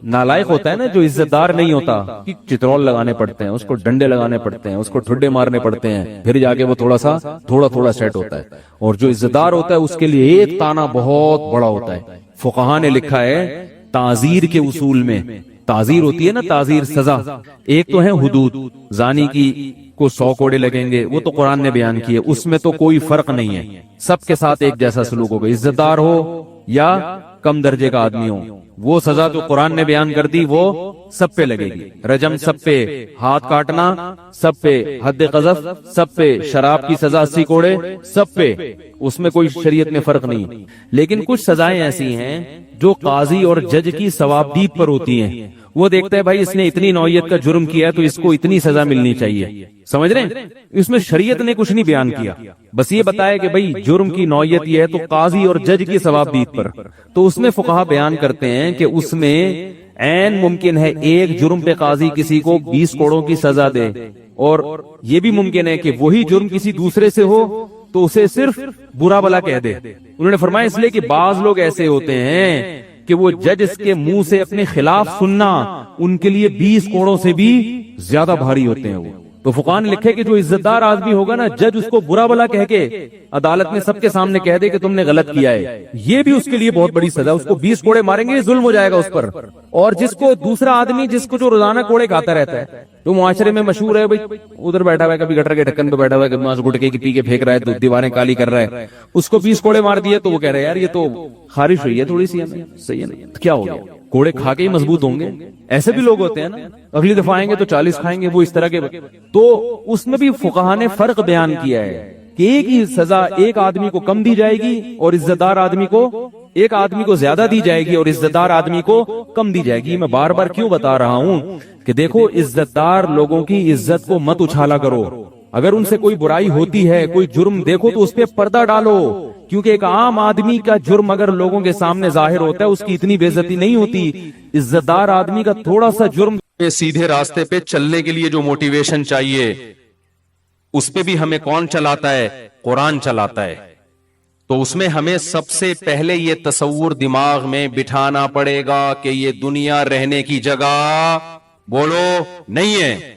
نالائق ہوتا ہے نا, جو عزت دار نہیں ہوتا, چترول لگانے پڑتے ہیں, اس کو ڈنڈے لگانے پڑتے ہیں, اس کو ٹھڈے مارنے پڑتے ہیں, پھر جا کے وہ تھوڑا سیٹ ہوتا ہے. اور جو عزت دار ہوتا ہے اس کے لیے ایک تانا بہت بڑا ہوتا ہے. فقہاء نے لکھا ہے تعزیر کے اصول میں, تعزیر ہوتی ہے نا, تعزیر سزا, ایک تو ہے حدود, زانی کی کو 100 کوڑے لگیں گے, وہ تو قرآن نے بیان کیے, اس میں تو کوئی فرق نہیں ہے, سب کے ساتھ ایک جیسا سلوک ہوگا, عزت دار ہو یا کم درجے کا آدمی ہو, وہ سزا جو قرآن نے بیان کر دی وہ سب پہ لگے گی. رجم سب پہ، ہاتھ کاٹنا سب پہ، حد قذف سب پہ، شراب کی سزا 80 کوڑے سب پہ، اس میں کوئی شریعت میں فرق نہیں. لیکن کچھ سزائیں ایسی ہیں جو قاضی اور جج کی ثوابدید پر ہوتی ہیں. وہ دیکھتا ہے بھائی اس نے اتنی نوعیت کا جرم کیا ہے تو اس کو اتنی سزا ملنی چاہیے. سمجھ رہے ہیں؟ اس میں شریعت نے کچھ نہیں بیان کیا، بس یہ بتایا کہ بھائی جرم کی نوعیت یہ ہے تو قاضی اور جج کی ثوابدید پر. تو اس میں فقہا بیان کرتے ہیں کہ اس میں عین ممکن ہے ایک جرم پہ قاضی کسی کو 20 کوڑوں کی سزا دے، اور یہ بھی ممکن ہے کہ وہی جرم کسی دوسرے سے ہو تو اسے صرف برا بلا کہہ دے. انہوں نے فرمایا اس لیے کہ بعض لوگ ایسے ہوتے ہیں کہ وہ جج اس کے منہ سے اپنے خلاف سننا ان کے لیے 20 کوڑوں سے بھی زیادہ بھاری ہوتے ہیں. وہ تو فقہاء نے لکھے کہ جو عزت دار آدمی ہوگا نا، جج اس کو برا بلا کہہ کے عدالت میں سب کے سامنے کہہ دے کہ تم نے غلط کیا ہے، یہ بھی اس کے لیے بہت بڑی سزا. اس کو 20 کوڑے ماریں گے، ظلم ہو جائے گا اس پر. اور جس کو دوسرا آدمی جس کو جو روزانہ کوڑے کھاتا رہتا ہے، جو معاشرے میں مشہور ہے، بھائی ادھر بیٹھا ہوا ہے، کبھی گٹر کے ڈھکن پہ بیٹھا ہوا ہے، کبھی وہاں سے گٹکے کی پی کے پھینک رہا ہے تو دیواریں کالی کر رہا ہے، اس کو 20 کوڑے مار دیے تو وہ کہہ رہے ہیں یار یہ تو خارش ہوئی ہے تھوڑی سی، صحیح ہے نہیں، کیا ہو گیا، کوڑے کھا کے ہی مضبوط ہوں گے. ایسے بھی لوگ ہوتے ہیں نا، اگلی دفعہ آئیں گے تو 40 کھائیں گے، وہ اس طرح کے. تو اس میں بھی فقہاء نے فرق بیان کیا ہے کہ ایک ہی سزا ایک آدمی کو کم دی جائے گی اور عزت دار آدمی کو، ایک آدمی کو زیادہ دی جائے گی اور عزت دار آدمی کو کم دی جائے گی. میں بار بار کیوں بتا رہا ہوں کہ دیکھو عزت دار لوگوں کی عزت کو مت اچھالا کرو. اگر ان سے کوئی برائی ہوتی ہے، کوئی جرم دیکھو تو اس پہ پردہ ڈالو، کیونکہ ایک عام آدمی کا جرم اگر لوگوں کے سامنے ظاہر ہوتا ہے اس کی اتنی بے عزتی نہیں ہوتی. عزت دار آدمی کا تھوڑا سا جرم، سیدھے راستے پہ چلنے کے لیے جو موٹیویشن چاہیے اس پہ بھی ہمیں کون چلاتا ہے؟ قرآن چلاتا ہے. تو اس میں ہمیں سب سے پہلے یہ تصور دماغ میں بٹھانا پڑے گا کہ یہ دنیا رہنے کی جگہ بولو نہیں ہے.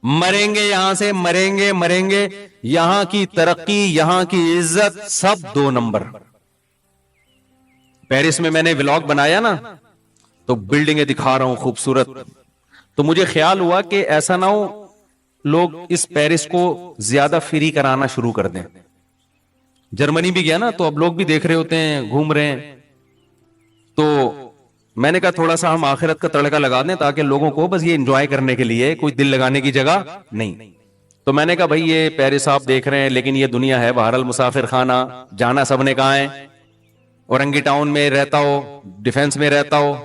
مریں گے یہاں سے، مریں گے. یہاں کی ترقی، یہاں کی عزت سب 2 نمبر. پیرس میں نے ولاگ بنایا نا، تو بلڈنگیں دکھا رہا ہوں خوبصورت، تو مجھے خیال ہوا کہ ایسا نہ ہو لوگ اس پیرس کو زیادہ فری کرانا شروع کر دیں. جرمنی بھی گیا نا، تو اب لوگ بھی دیکھ رہے ہوتے ہیں، گھوم رہے ہیں. تو میں نے کہا تھوڑا سا ہم آخرت کا تڑکا لگا دیں تاکہ لوگوں کو بس یہ انجوائے کرنے کے لیے، کوئی دل لگانے کی جگہ نہیں. تو میں نے کہا بھائی یہ پیرس آپ دیکھ رہے ہیں لیکن یہ دنیا ہے بہرحال مسافر خانہ، جانا سب نے کہاں ہے. اورنگی ٹاؤن میں رہتا ہو، ڈیفینس میں رہتا ہو،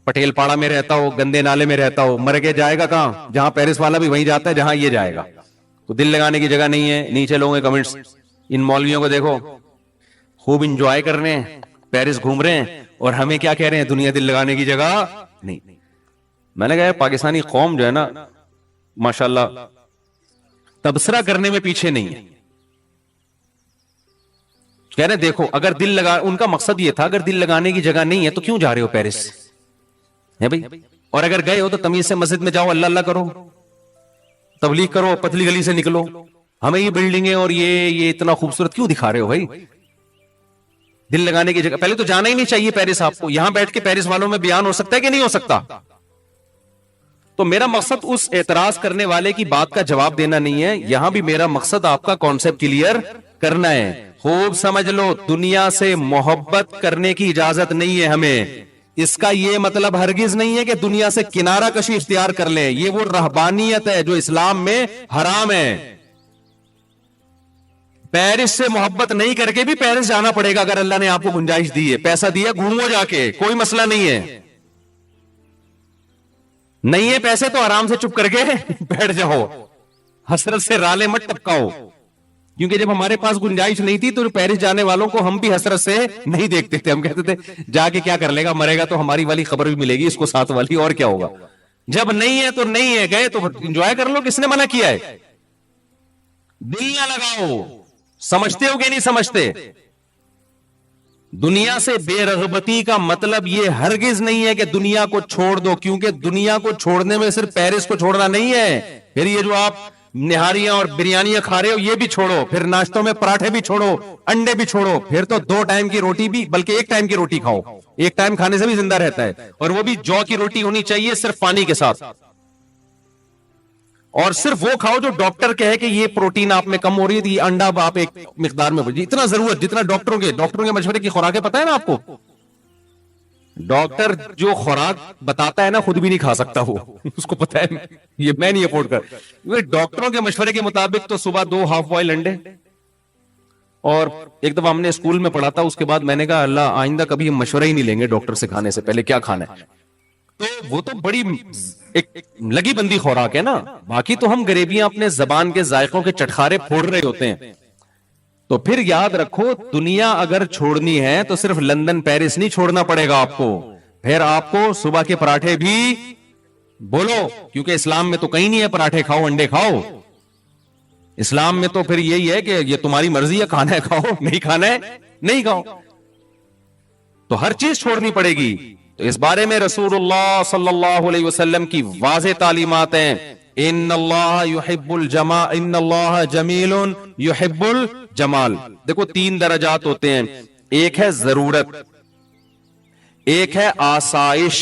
پٹیل پاڑا میں رہتا ہو، گندے نالے میں رہتا ہو، مر کے جائے گا کہاں؟ جہاں پیرس والا بھی وہیں جاتا ہے جہاں یہ جائے گا. تو دل لگانے کی جگہ نہیں ہے. نیچے لوگوں کے کمنٹس، ان مولویوں کو دیکھو خوب انجوائے کر رہے ہیں، پیرس گھوم رہے ہیں، اور ہمیں کیا کہہ رہے ہیں؟ دنیا دل لگانے کی جگہ نہیں. میں نے کہا پاکستانی قوم جو ہے نا ماشاءاللہ تبصرہ کرنے میں پیچھے نہیں ہے. کہہ رہے دیکھو اگر دل لگا، ان کا مقصد یہ تھا اگر دل لگانے کی جگہ نہیں ہے تو کیوں جا رہے ہو پیرس ہے بھائی؟ اور اگر گئے ہو تو تمیز سے مسجد میں جاؤ، اللہ اللہ کرو، تبلیغ کرو، پتلی گلی سے نکلو. ہمیں یہ بلڈنگیں اور یہ اتنا خوبصورت کیوں دکھا رہے ہو بھائی؟ دل لگانے کی جگہ پہلے تو جانا ہی نہیں چاہیے پیرس. آپ کو یہاں بیٹھ کے پیرس والوں میں بیان ہو سکتا ہے کہ نہیں ہو سکتا؟ تو میرا مقصد اس اعتراض کرنے والے کی بات کا جواب دینا نہیں ہے، یہاں بھی میرا مقصد آپ کا کانسیپٹ کلیئر کرنا ہے. خوب سمجھ لو، دنیا سے محبت کرنے کی اجازت نہیں ہے ہمیں. اس کا یہ مطلب ہرگز نہیں ہے کہ دنیا سے کنارہ کشی اختیار کر لیں. یہ وہ رہبانیت ہے جو اسلام میں حرام ہے. پیرس سے محبت نہیں کر کے بھی پیرس جانا پڑے گا اگر اللہ نے آپ کو گنجائش دی ہے، پیسہ دیا، گھومو جا کے، کوئی مسئلہ نہیں ہے. نہیں ہے پیسے تو آرام سے چپ کر کے بیٹھ جاؤ، حسرت سے رالے مت ٹپکاؤ. کیونکہ جب ہمارے پاس گنجائش نہیں تھی تو پیرس جانے والوں کو ہم بھی حسرت سے نہیں دیکھتے تھے. ہم کہتے تھے جا کے کیا کر لے گا، مرے گا تو ہماری والی خبر بھی ملے گی اس کو، ساتھ والی، اور کیا ہوگا. جب نہیں ہے تو نہیں ہے، گئے تو انجوائے کر لو. کس نے منع کیا ہے؟ دل نہ لگاؤ. سمجھتے ہو کہ نہیں سمجھتے؟ دنیا سے بے رغبتی کا مطلب یہ ہرگز نہیں ہے کہ دنیا کو چھوڑ دو، کیونکہ دنیا کو چھوڑنے میں صرف پیرس کو چھوڑنا نہیں ہے. پھر یہ جو آپ نہاریاں اور بریانیاں کھا رہے ہو یہ بھی چھوڑو، پھر ناشتوں میں پراٹھے بھی چھوڑو، انڈے بھی چھوڑو، پھر تو 2 ٹائم کی روٹی بھی، بلکہ 1 ٹائم کی روٹی کھاؤ. 1 ٹائم کھانے سے بھی زندہ رہتا ہے، اور وہ بھی جو کی روٹی ہونی چاہیے صرف پانی کے ساتھ. اور صرف وہ کھاؤ جو ڈاکٹر کہے کہ یہ پروٹین آپ میں کم ہو رہی ہے، یہ انڈا آپ ایک مقدار میں اتنا ضرورت، جتنا ڈاکٹروں کے مشورے کی خوراکیں پتہ ہے نا آپ کو. ڈاکٹر جو خوراک بتاتا ہے نا خود بھی نہیں کھا سکتا وہ اس کو پتا ہے یہ میں نہیں افورڈ کر. ڈاکٹروں کے مشورے کے مطابق تو صبح 2 ہاف بوائل انڈے, اور ایک دفعہ ہم نے اسکول میں پڑھا تھا, اس کے بعد میں نے کہا اللہ آئندہ کبھی ہم مشورہ ہی نہیں لیں گے ڈاکٹر سے کھانے سے پہلے کیا کھانا ہے. تو وہ تو بڑی ایک لگی بندی خوراک ہے نا, باقی تو ہم غریبیاں اپنے زبان کے ذائقوں کے چٹخارے پھوڑ رہے ہوتے ہیں. تو پھر یاد رکھو دنیا اگر چھوڑنی ہے تو صرف لندن پیرس نہیں چھوڑنا پڑے گا آپ کو, پھر آپ کو صبح کے پراٹھے بھی بولو, کیونکہ اسلام میں تو کہیں نہیں ہے پراٹھے کھاؤ انڈے کھاؤ. اسلام میں تو پھر یہی ہے کہ یہ تمہاری مرضی ہے, کھانا ہے کھاؤ, نہیں کھانا ہے نہیں کھاؤ. تو ہر چیز چھوڑنی پڑے گی. تو اس بارے میں رسول اللہ صلی اللہ علیہ وسلم کی واضح تعلیمات ہیں, ان اللہ یحب الجمال, ان اللہ جمیل یحب الجمال. دیکھو 3 درجات ہوتے ہیں, ایک ہے ضرورت, ایک ہے آسائش,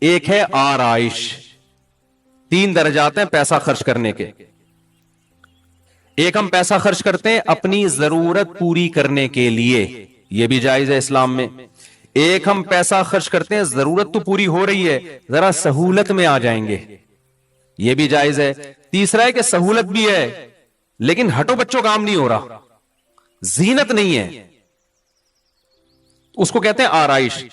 ایک ہے آرائش. 3 درجات ہیں پیسہ خرچ کرنے کے. ایک ہم پیسہ خرچ کرتے ہیں اپنی ضرورت پوری کرنے کے لیے, یہ بھی جائز ہے اسلام میں. ایک ہم پیسہ خرچ کرتے ہیں ضرورت تو پوری ہو رہی ہے ذرا سہولت میں آ جائیں گے, یہ بھی جائز ہے. تیسرا ہے کہ سہولت بھی ہے لیکن ہٹو بچوں کام نہیں ہو رہا, زینت نہیں ہے, اس کو کہتے ہیں آرائش.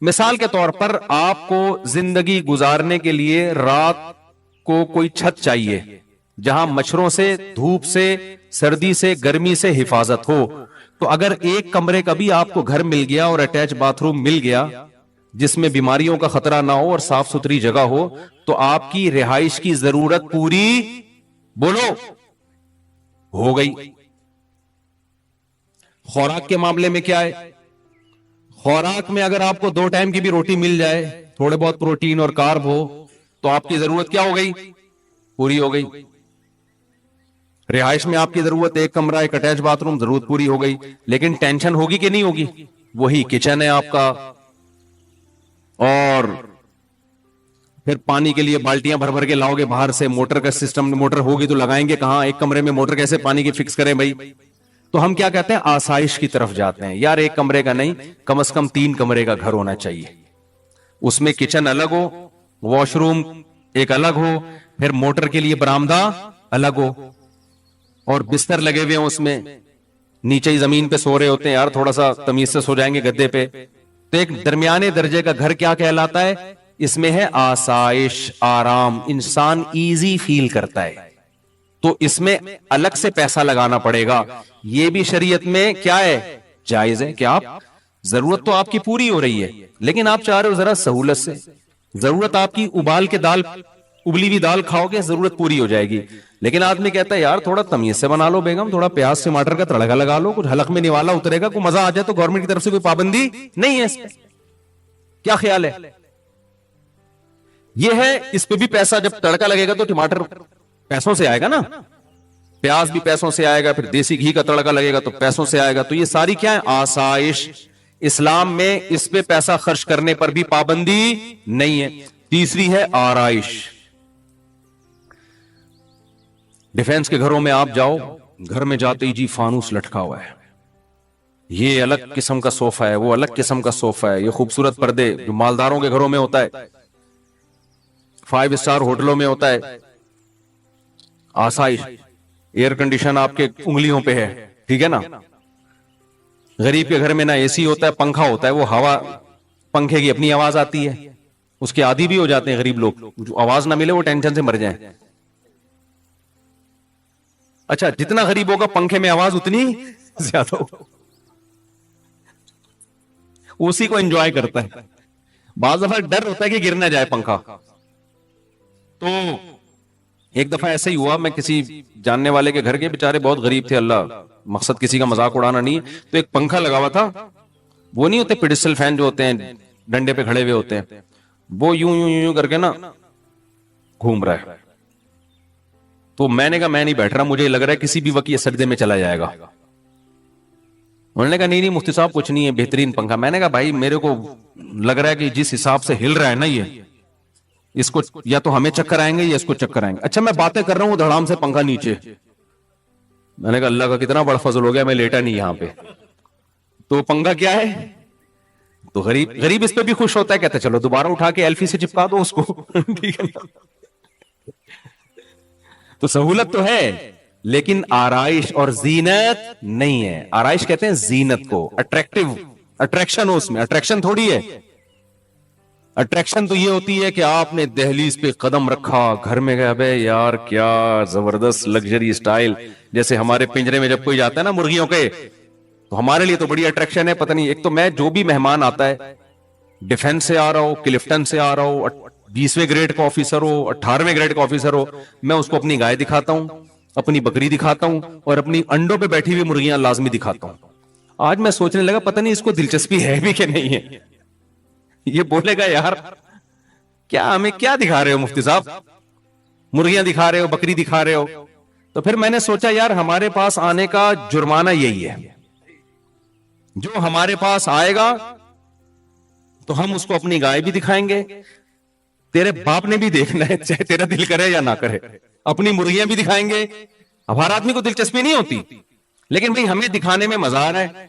مثال کے طور پر آپ کو زندگی گزارنے کے لیے رات کو کوئی چھت چاہیے جہاں مچھروں سے, دھوپ سے, سردی سے, گرمی سے حفاظت ہو. تو اگر ایک کمرے کا بھی آپ کو گھر مل گیا اور اٹیچ باتھ روم مل گیا جس میں بیماریوں کا خطرہ نہ ہو اور صاف ستھری جگہ ہو, تو آپ کی رہائش کی ضرورت پوری بولو ہو گئی. خوراک کے معاملے میں کیا ہے, خوراک میں اگر آپ کو 2 ٹائم کی بھی روٹی مل جائے, تھوڑے بہت پروٹین اور کارب ہو, تو آپ کی ضرورت کیا ہو گئی, پوری ہو گئی. رہائش میں آپ کی ضرورت ایک کمرہ, ایک اٹیچ باتھ روم, ضرورت پوری ہو گئی. لیکن ٹینشن ہوگی کہ نہیں ہوگی, وہی کچن ہے آپ کا, اور پھر پانی کے لیے بالٹیاں بھر بھر کے لاؤ گے باہر سے, موٹر کا سسٹم, موٹر ہوگی تو لگائیں گے کہاں, ایک کمرے میں موٹر کیسے پانی کی فکس کریں بھائی. تو ہم کیا کہتے ہیں, آسائش کی طرف جاتے ہیں. یار ایک کمرے کا نہیں, کم از کم 3 کمرے کا گھر ہونا چاہیے, اس میں کچن الگ ہو, واش روم ایک الگ ہو, پھر موٹر کے لیے برآمدہ الگ ہو, اور بستر لگے ہوئے ہیں اس میں, نیچے ہی زمین پہ سو رہے ہوتے ہیں, یار تھوڑا سا تمیز سے سو جائیں گے گدے پہ. تو ایک درمیانے درجے کا گھر کیا کہلاتا ہے, اس میں ہے آسائش, آرام, انسان ایزی فیل کرتا ہے. تو اس میں الگ سے پیسہ لگانا پڑے گا. یہ بھی شریعت میں کیا ہے, جائز ہے کہ آپ ضرورت تو آپ کی پوری ہو رہی ہے لیکن آپ چاہ رہے ہو ذرا سہولت سے. ضرورت آپ کی ابال کے دال, ابلی ہوئی دال کھاؤ گے ضرورت پوری ہو جائے گی. لیکن آدمی کہتا ہے یار تھوڑا تمیز سے بنا لو بیگم, تھوڑا پیاز ٹماٹر کا تڑکا لگا لو, کچھ حلق میں نوالا اترے گا, کوئی مزہ آ جائے تو گورنمنٹ کی طرف سے کوئی پابندی نہیں ہے اس پہ. کیا خیال ہے, یہ ہے. اس پہ بھی پیسہ, جب تڑکا لگے گا تو ٹماٹر پیسوں سے آئے گا نا, پیاز بھی پیسوں سے آئے گا, پھر دیسی گھی کا تڑکا لگے گا تو پیسوں سے آئے گا. تو یہ ساری کیا ہے, آسائش. اسلام میں اس پہ پیسہ خرچ کرنے پر بھی پابندی نہیں ہے. تیسری ہے آرائش. ڈیفینس کے گھروں میں آپ جاؤ, گھر میں جاتے ہی جی فانوس لٹکا ہوا ہے, یہ الگ قسم کا صوفہ ہے, وہ الگ قسم کا صوفہ ہے, یہ خوبصورت پردے جو مالداروں کے گھروں میں ہوتا ہے, 5 اسٹار ہوٹلوں میں ہوتا ہے. آسائش, ایئر کنڈیشن آپ کے انگلیوں پہ ہے, ٹھیک ہے نا. غریب کے گھر میں نہ اے سی ہوتا ہے, پنکھا ہوتا ہے, وہ ہوا پنکھے کی اپنی آواز آتی ہے, اس کے عادی بھی ہو جاتے ہیں غریب لوگ, جو آواز نہ ملے وہ ٹینشن سے مر جائیں. اچھا جتنا غریب ہوگا پنکھے میں آواز اتنی زیادہ ہوگا, اسی کو انجوائے کرتا ہے. بعض دفعہ ڈر ہوتا ہے کہ گر نہ جائے پنکھا. تو ایک دفعہ ایسے ہی ہوا, میں کسی جاننے والے کے گھر کے, بیچارے بہت غریب تھے, اللہ مقصد کسی کا مذاق اڑانا نہیں, تو ایک پنکھا لگا ہوا تھا, وہ نہیں ہوتے پیڈسٹل فین جو ہوتے ہیں ڈنڈے پہ کھڑے ہوئے ہوتے ہیں, وہ یوں یوں یوں کر کے نا گھوم رہا ہے. تو میں نے کہا میں نہیں بیٹھ رہا, مجھے لگ رہا ہے کسی بھی وقت یہ سجدے میں چلا جائے گا. انہوں نے کہا نہیں نہیں مفتی صاحب کچھ نہیں ہے, بہترین پنکھا. میں نے کہا بھائی میرے کو لگ رہا ہے کہ جس حساب سے ہل رہا ہے نا یہ, اس کو یا تو ہمیں چکر آئیں گے یا اس کو چکر آئیں گے. اچھا میں باتیں کر رہا ہوں, دھڑام سے پنکھا نیچے. میں نے کہا اللہ کا کتنا بڑا فضل ہو گیا, میں لیٹا نہیں یہاں پہ. تو پنکھا کیا ہے, تو غریب اس پہ بھی خوش ہوتا ہے, کہتا ہے چلو دوبارہ اٹھا کے ایلفی سے چپکا دو اس کو. ٹھیک ہے, تو سہولت تو ہے لیکن آرائش اور زینت نہیں ہے. آرائش کہتے ہیں زینت کو, اٹریکشن ہو اس میں, اٹریکشن تھوڑی ہے. اٹریکشن تو یہ ہوتی ہے کہ آپ نے دہلیز پہ قدم رکھا, گھر میں گئے, ابے یار کیا زبردست لگژری اسٹائل. جیسے ہمارے پنجرے میں جب کوئی جاتا ہے نا مرغیوں کے, تو ہمارے لیے تو بڑی اٹریکشن ہے. پتہ نہیں, ایک تو میں جو بھی مہمان آتا ہے, ڈیفنس سے آ رہا ہو, کلفٹن سے آ رہا ہو, 20ویں گریڈ کا آفیسر ہو, 18ویں گریڈ کا آفیسر ہو, میں اس کو اپنی گائے دکھاتا ہوں, اپنی بکری دکھاتا ہوں, اور اپنی انڈوں پہ بیٹھی ہوئی مرغیاں لازمی دکھاتا ہوں. آج میں سوچنے لگا پتہ نہیں اس کو دلچسپی ہے بھی کہ نہیں ہے. یہ بولے گا یار کیا ہمیں کیا دکھا رہے ہو مفتی صاحب, مرغیاں دکھا رہے ہو, بکری دکھا رہے ہو. تو پھر میں نے سوچا یار ہمارے پاس آنے کا جرمانہ یہی ہے, جو ہمارے پاس آئے گا تو ہم اس کو اپنی گائے بھی دکھائیں گے, تیرے باپ نے بھی دیکھنا ہے چاہے تیرا دل کرے یا نہ کرے, اپنی مرغیاں بھی دکھائیں گے. اب ہر آدمی کو دلچسپی نہیں ہوتی, لیکن بھئی ہمیں دکھانے میں مزہ آ رہا ہے,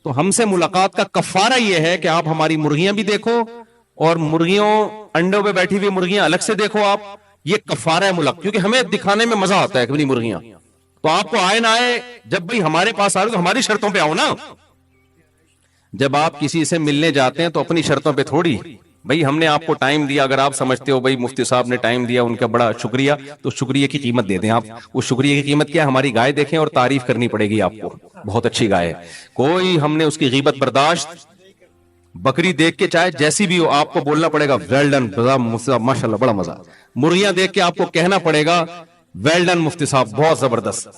تو ہم سے ملاقات کا کفارہ یہ ہے کہ آپ ہماری مرغیاں بھی دیکھو اور مرغیوں انڈوں پہ بیٹھی ہوئی مرغیاں الگ سے دیکھو. آپ یہ کفارہ ہے ملاقات, کیونکہ ہمیں دکھانے میں مزہ آتا ہے کہ مرغیاں. تو آپ کو آئے نہ آئے, جب بھئی ہمارے پاس آ رہے تو ہماری شرطوں پہ آؤ نا. جب آپ کسی سے ملنے جاتے ہیں تو اپنی شرطوں پہ تھوڑی, بھئی ہم نے آپ کو ٹائم دیا, اگر آپ سمجھتے ہو بھئی مفتی صاحب نے ٹائم دیا ان کا بڑا شکریہ, تو شکریہ کی قیمت دے دیں آپ. اس شکریہ کی قیمت کیا ہے, ہماری گائے دیکھیں اور تعریف کرنی پڑے گی آپ کو, بہت اچھی گائے ہے. کوئی ہم نے اس کی غیبت برداشت, بکری دیکھ کے چاہے جیسی بھی ہو آپ کو بولنا پڑے گا ویل ڈن ماشاءاللہ بڑا مزہ. مرغیاں دیکھ کے آپ کو کہنا پڑے گا ویل ڈن مفتی صاحب بہت زبردست.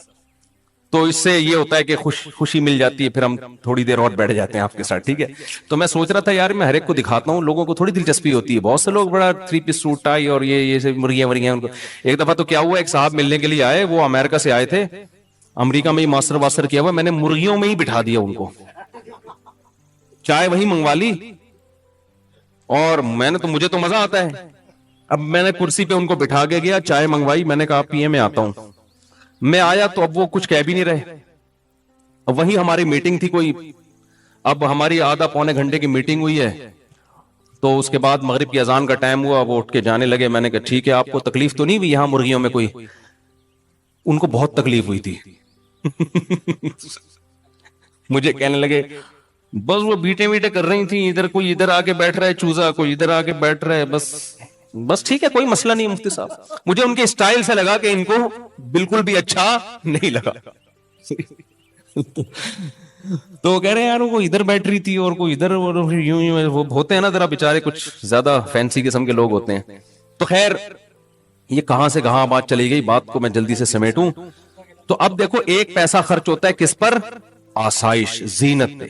تو اس سے یہ ہوتا ہے کہ خوشی مل جاتی ہے, پھر ہم تھوڑی دیر اور بیٹھ جاتے ہیں آپ کے ساتھ. ٹھیک ہے, تو میں سوچ رہا تھا یار میں ہر ایک کو دکھاتا ہوں, لوگوں کو تھوڑی دلچسپی ہوتی ہے. بہت سے لوگ بڑا 3 پیس سوٹ ٹائی اور یہ مرغیاں ورغیاں ان کو. ایک دفعہ تو کیا ہوا, ایک صاحب ملنے کے لیے آئے, وہ امریکہ سے آئے تھے, امریکہ میں ہی ماسٹر واسٹر کیا ہوا, میں نے مرغیوں میں ہی بٹھا دیا ان کو, چائے وہی منگوا لی, اور میں نے تو مجھے تو مزہ آتا ہے. اب میں نے کرسی پہ ان کو بٹھا کے گیا, چائے منگوائی, میں نے کہا پیے میں آتا ہوں. میں آیا تو اب وہ کچھ کہہ بھی نہیں رہے. اب وہی ہماری میٹنگ تھی کوئی, اب ہماری آدھا پونے گھنٹے کی میٹنگ ہوئی ہے, تو اس کے بعد مغرب کی اذان کا ٹائم ہوا, وہ اٹھ کے جانے لگے. میں نے کہا ٹھیک ہے, آپ کو تکلیف تو نہیں ہوئی یہاں مرغیوں میں کوئی؟ ان کو بہت تکلیف ہوئی تھی. مجھے کہنے لگے بس وہ بیٹے بیٹے کر رہی تھی, ادھر کوئی ادھر آ کے بیٹھ رہا ہے چوزا, کوئی ادھر آ کے بیٹھ رہا ہے, بس ٹھیک ہے کوئی مسئلہ نہیں مفتی صاحب. مجھے ان کے اسٹائل سے لگا کہ ان کو بالکل بھی اچھا نہیں لگا. تو کہہ رہے ہیں یار وہ ادھر بیٹھ رہی تھی اور کوئی ادھر, یوں وہ ہوتے ہیں نا ذرا بیچارے کچھ زیادہ فینسی قسم کے لوگ ہوتے ہیں. تو خیر یہ کہاں سے کہاں بات چلی گئی, بات کو میں جلدی سے سمیٹوں. تو اب دیکھو ایک پیسہ خرچ ہوتا ہے کس پر, آسائش زینت پہ.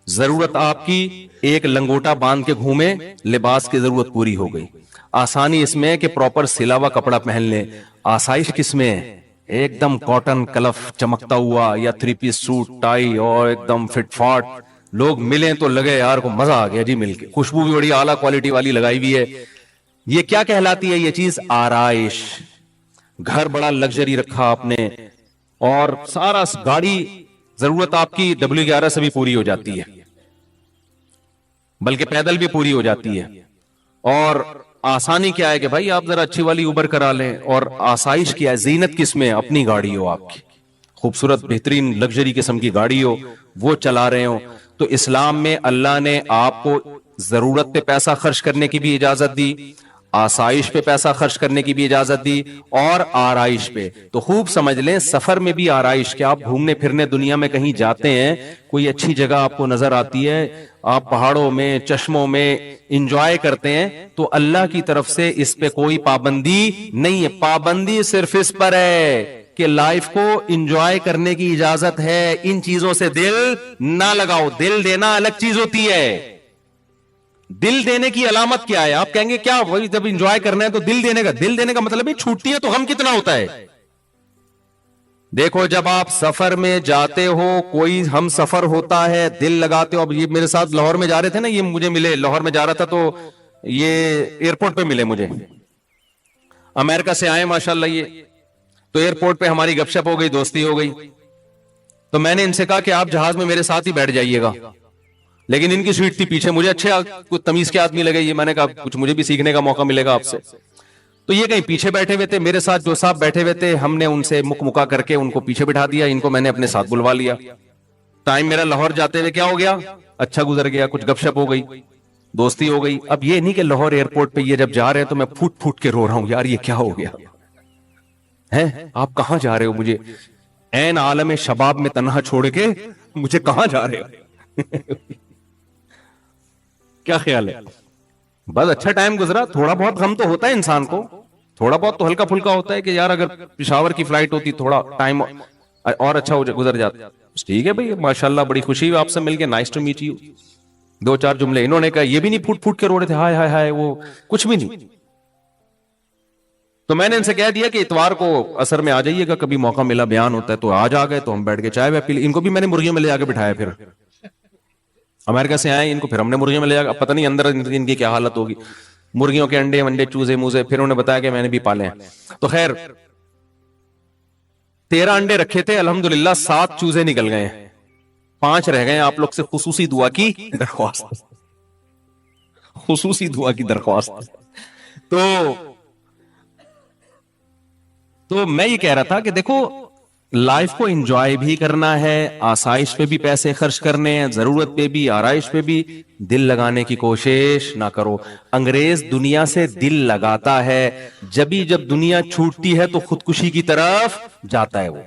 ضرورت آپ کی ایک لنگوٹا باندھ کے گھومے, لباس کی ضرورت پوری ہو گئی. آسانی اس میں کہ پراپر سلا ہوا کپڑا پہن لیں. آسائش کس میں ہے, ایک دم کاٹن کلف چمکتا ہوا, یا 3 پیس سوٹ ٹائی اور ایک دم فٹ فاٹ. لوگ ملیں تو لگے یار کو مزہ آ گیا جی مل کے, خوشبو بھی بڑی اعلیٰ کوالٹی والی لگائی ہوئی ہے. یہ کیا کہلاتی ہے یہ چیز, آرائش. گھر بڑا لگژری رکھا آپ نے, اور سارا گاڑی ضرورت آپ کی W11 سے بھی پوری ہو جاتی ہے, بلکہ پیدل بھی پوری ہو جاتی ہے. اور آسانی کیا ہے کہ بھائی آپ ذرا اچھی والی اوبر کرا لیں. اور آسائش کیا ہے, زینت کس میں, اپنی گاڑی ہو آپ کی, خوبصورت بہترین لگژری قسم کی گاڑی ہو, وہ چلا رہے ہو. تو اسلام میں اللہ نے آپ کو ضرورت پہ پیسہ خرچ کرنے کی بھی اجازت دی, آسائش پہ پیسہ خرچ کرنے کی بھی اجازت دی, اور آرائش پہ. تو خوب سمجھ لیں سفر میں بھی آرائش, کہ آپ گھومنے پھرنے دنیا میں کہیں جاتے ہیں, کوئی اچھی جگہ آپ کو نظر آتی ہے, آپ پہاڑوں میں چشموں میں انجوائے کرتے ہیں, تو اللہ کی طرف سے اس پہ کوئی پابندی نہیں ہے. پابندی صرف اس پر ہے کہ لائف کو انجوائے کرنے کی اجازت ہے, ان چیزوں سے دل نہ لگاؤ. دل دینا الگ چیز ہوتی ہے. دل دینے کی علامت کیا ہے, آپ کہیں گے کیا وہی جب انجوائے کرنا ہے تو دل دینے کا مطلب ہے چھوٹتی ہے تو غم کتنا ہوتا ہے. دیکھو جب آپ سفر میں جاتے ہو, کوئی ہم سفر ہوتا ہے, دل لگاتے ہو. اب یہ میرے ساتھ لاہور میں جا رہے تھے نا, یہ مجھے ملے, لاہور میں جا رہا تھا تو یہ ایئرپورٹ پہ ملے مجھے, امریکہ سے آئے ماشاءاللہ. یہ تو ایئرپورٹ پہ ہماری گپ شپ ہو گئی, دوستی ہو گئی. تو میں نے ان سے کہا کہ آپ جہاز میں میرے ساتھ ہی بیٹھ جائیے گا. لیکن ان کی سیٹ تھی پیچھے. مجھے اچھے کچھ تمیز کے آدمی لگے یہ, میں نے کہا کچھ مجھے بھی سیکھنے کا موقع ملے گا آپ سے. تو یہ کہیں پیچھے بیٹھے ہوئے تھے, میرے ساتھ جو صاحب بیٹھے ہوئے تھے ہم نے ان سے مکا کر کے ان کو پیچھے بٹھا دیا, ان کو میں نے اپنے ساتھ بلوا لیا. ٹائم میرا لاہور جاتے ہوئے کیا ہو گیا, اچھا گزر گیا, کچھ گپ شپ ہو گئی, دوستی ہو گئی. اب یہ نہیں کہ لاہور ایئرپورٹ پہ یہ جب جا رہے ہیں تو میں پھوٹ پھوٹ کے رو رہا ہوں یار یہ کیا ہو گیا ہے, آپ کہاں جا رہے ہو, مجھے عین عالم شباب میں تنہا چھوڑ کے مجھے کہاں جا رہے ہو کیا خیال ہے؟ بس اچھا ٹائم گزرا. تھوڑا بہت غم تو ہوتا ہے انسان کو, تھوڑا بہت تو ہلکا پھلکا ہوتا ہے کہ یار اگر پشاور کی فلائٹ ہوتی تھوڑا ٹائم اور اچھا گزر جاتا. ٹھیک ہے بھائی, ماشاءاللہ بڑی خوشی ہوئی آپ سے مل کے, نائس ٹو میٹ یو. 2-4 جملے انہوں نے کہا, یہ بھی نہیں پھوٹ پھوٹ کے رو رہے تھے ہائے ہائے ہائے, وہ کچھ بھی نہیں. تو میں نے ان سے کہہ دیا کہ اتوار کو عصر میں آ جائیے گا, کبھی موقع ملا بیان ہوتا ہے تو آج آ گئے, تو ہم بیٹھ کے چائے پی لی. ان کو بھی میں نے مرغیوں میں لے جا کے بٹھایا, پھر امریکہ سے آئے ان کو پھر ہم نے مرغیوں میں لے جا, پتہ نہیں اندر ان کی کیا حالت ہوگی, مرغیوں کے انڈے ونڈے چوزے موزے, پھر انہوں نے بتایا کہ میں نے بھی پالے ہیں. تو خیر 13 انڈے رکھے تھے, الحمدللہ 7 چوزے نکل گئے ہیں, 5 رہ گئے. آپ لوگ سے خصوصی دعا کی درخواست, خصوصی دعا کی درخواست. تو میں یہ کہہ رہا تھا کہ دیکھو لائف کو انجوائے بھی کرنا ہے, آسائش پہ بھی پیسے خرچ کرنے ہیں, ضرورت پہ بھی, آرائش پہ بھی. دل لگانے کی کوشش نہ کرو. انگریز دنیا سے دل لگاتا ہے, جب دنیا چھوٹتی ہے تو خودکشی کی طرف جاتا ہے وہ.